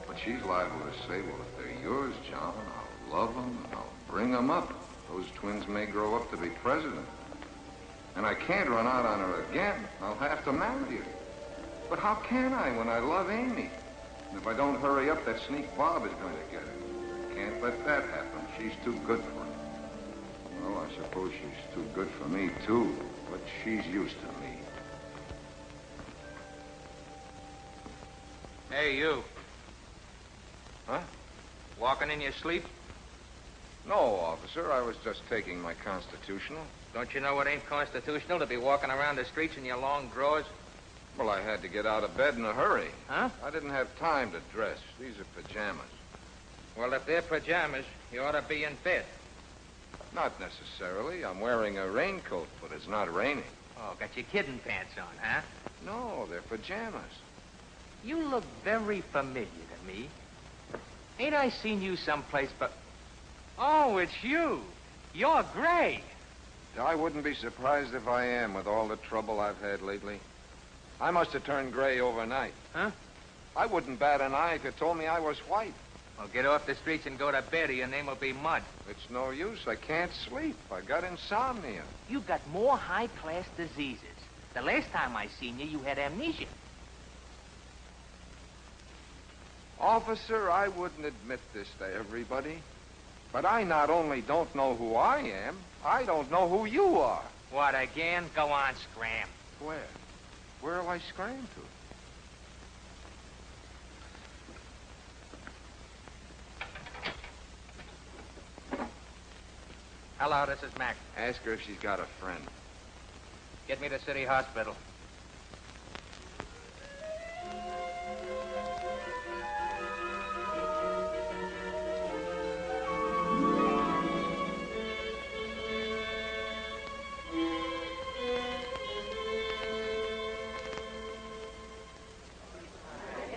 But she's liable to say, well, if they're yours, John, I'll love them and I'll bring them up. Those twins may grow up to be president. And I can't run out on her again. I'll have to marry her. But how can I when I love Amy? And if I don't hurry up, that sneak Bob is going to get her. Can't let that happen. She's too good for him. Well, I suppose she's too good for me, too. But she's used to me. Hey, you. Huh? Walking in your sleep? No, officer. I was just taking my constitutional. Don't you know it ain't constitutional to be walking around the streets in your long drawers? Well, I had to get out of bed in a hurry. Huh? I didn't have time to dress. These are pajamas. Well, if they're pajamas, you ought to be in bed. Not necessarily. I'm wearing a raincoat, but it's not raining. Oh, got your kidding pants on, huh? No, they're pajamas. You look very familiar to me. Ain't I seen you someplace but... Oh, it's you. You're Gray. I wouldn't be surprised if I am with all the trouble I've had lately. I must have turned gray overnight. Huh? I wouldn't bat an eye if you told me I was white. Well, get off the streets and go to bed or your name will be Mud. It's no use. I can't sleep. I got insomnia. You got more high-class diseases. The last time I seen you, you had amnesia. Officer, I wouldn't admit this to everybody, but I not only don't know who I am, I don't know who you are. What, again? Go on, scram. Where? Where'll I scram to? Hello, this is Mac. Ask her if she's got a friend. Get me to City Hospital.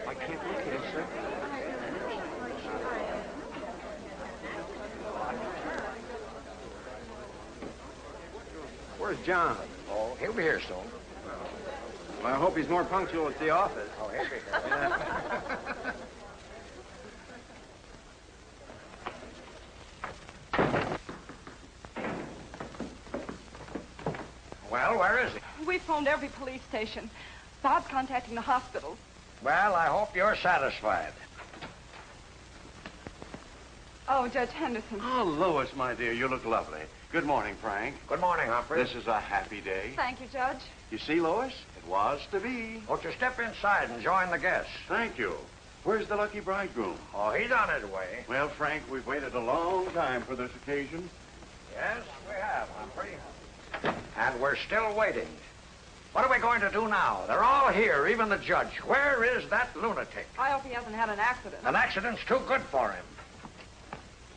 I can't look here, sir. Where's John? Oh, he'll be here soon. Well, I hope he's more punctual at the office. Oh, he'll be here. Well, where is he? We phoned every police station. Bob's contacting the hospital. Well, I hope you're satisfied. Oh, Judge Henderson. Oh, Lois, my dear, you look lovely. Good morning, Frank. Good morning, Humphrey. This is a happy day. Thank you, Judge. You see, Lois? It was to be. Won't you step inside and join the guests? Thank you. Where's the lucky bridegroom? Oh, he's on his way. Well, Frank, we've waited a long time for this occasion. Yes, we have, Humphrey. And we're still waiting. What are we going to do now? They're all here, even the judge. Where is that lunatic? I hope he hasn't had an accident. An accident's too good for him.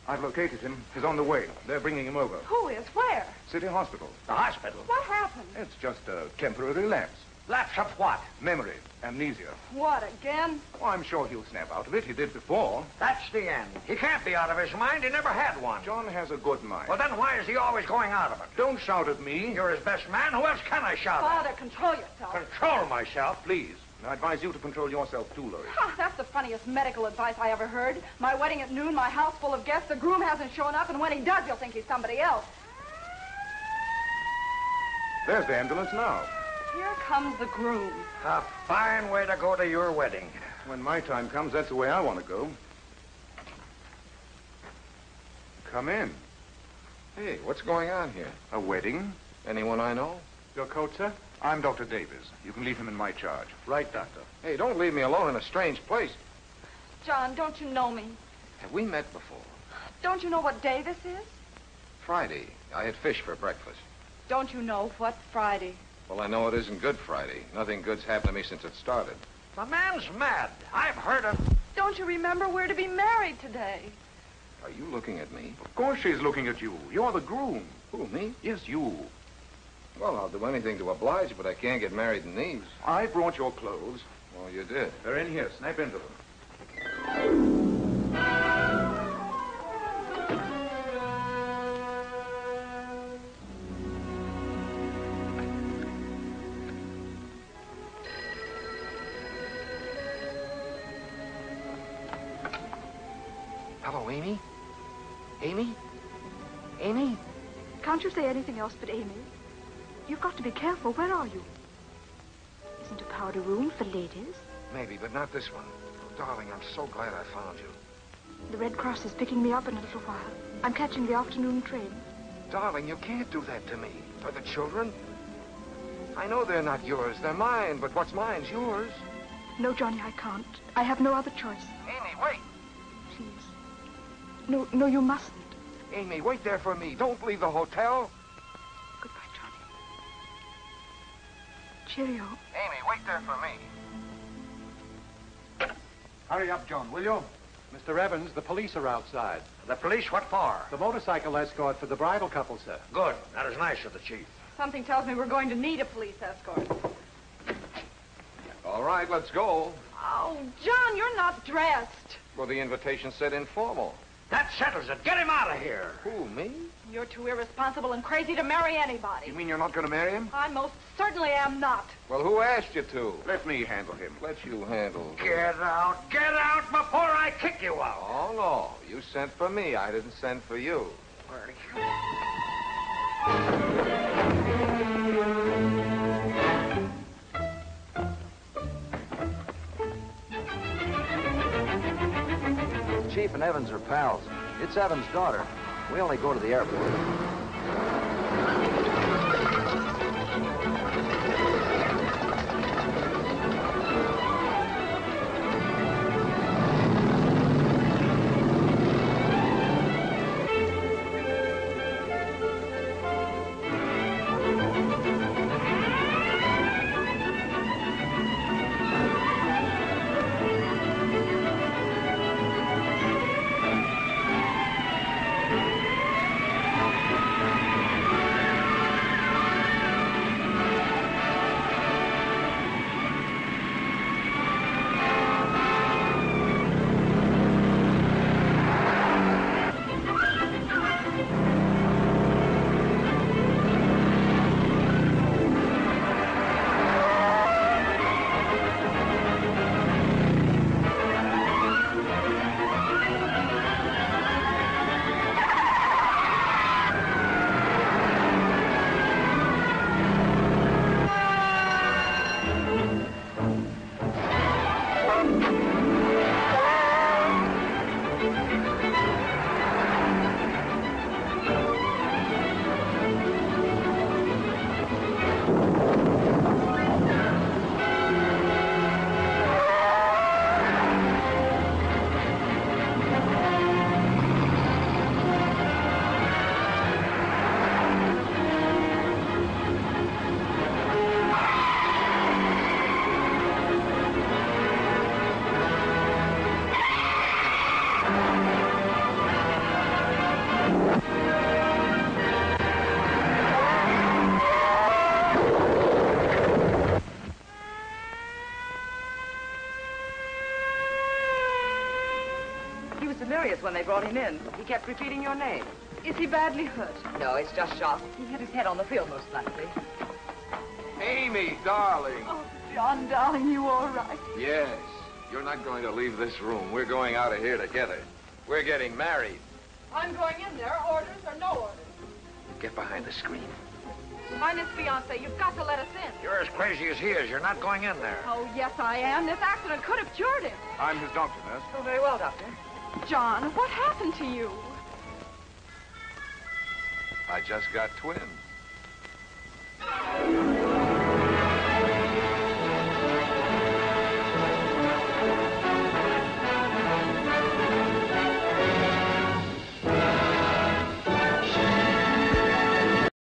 I've located him. He's on the way. They're bringing him over. Who is? Where? City Hospital. The hospital? What happened? It's just a temporary lapse. Lapse of what? Memory. Amnesia. What, again? Oh, I'm sure he'll snap out of it. He did before. That's the end. He can't be out of his mind. He never had one. John has a good mind. Well, then why is he always going out of it? Don't shout at me. You're his best man. Who else can I shout at? Father, control yourself. Control myself? Please. I advise you to control yourself, too, Lois. That's the funniest medical advice I ever heard. My wedding at noon, my house full of guests, the groom hasn't shown up, and when he does, you'll think he's somebody else. There's the ambulance now. Here comes the groom. A fine way to go to your wedding. When my time comes, that's the way I want to go. Come in. Hey, what's going on here? A wedding? Anyone I know? Your coat, sir? I'm Dr. Davis. You can leave him in my charge. Right, Doctor. Hey, don't leave me alone in a strange place. John, don't you know me? Have we met before? Don't you know what day this is? Friday. I had fish for breakfast. Don't you know what Friday? Well, I know it isn't Good Friday. Nothing good's happened to me since it started. The man's mad. I've heard of... Don't you remember we're to be married today? Are you looking at me? Of course she's looking at you. You're the groom. Who, me? Yes, you. Well, I'll do anything to oblige, but I can't get married in these. I brought your clothes. Oh, you did? They're in here. Snap into them. Hello, Amy? Amy? Amy? Can't you say anything else but Amy? You've got to be careful. Where are you? Isn't a powder room for ladies? Maybe, but not this one. Oh, darling, I'm so glad I found you. The Red Cross is picking me up in a little while. I'm catching the afternoon train. Darling, you can't do that to me. For the children. I know they're not yours. They're mine, but what's mine's yours. No, Johnny, I can't. I have no other choice. Amy, wait. Please. No, you mustn't. Amy, wait there for me. Don't leave the hotel. Goodbye, Johnny. Cheerio. Amy, wait there for me. Hurry up, John, will you? Mr. Evans, the police are outside. The police? What for? The motorcycle escort for the bridal couple, sir. Good. That is nice of the chief. Something tells me we're going to need a police escort. All right, let's go. Oh, John, you're not dressed. Well, the invitation said informal. That settles it. Get him out of here. Who, me? You're too irresponsible and crazy to marry anybody. You mean you're not going to marry him? I most certainly am not. Well, who asked you to? Let me handle him. Let you handle. Get out. Get out before I kick you out. Oh, no. You sent for me. I didn't send for you. Chief and Evans are pals. It's Evans' daughter. We only go to the airport. delirious when they brought him in. He kept repeating your name. Is he badly hurt? No, it's just shock. He hit his head on the field, most likely. Amy, darling. Oh, John, darling, you all right? Yes. You're not going to leave this room. We're going out of here together. We're getting married. I'm going in there, orders or no orders. Get behind the screen. I'm his fiancée. You've got to let us in. You're as crazy as he is. You're not going in there. Oh, yes, I am. This accident could have cured him. I'm his doctor, nurse. Oh, very well, Doctor. John, what happened to you? I just got twins.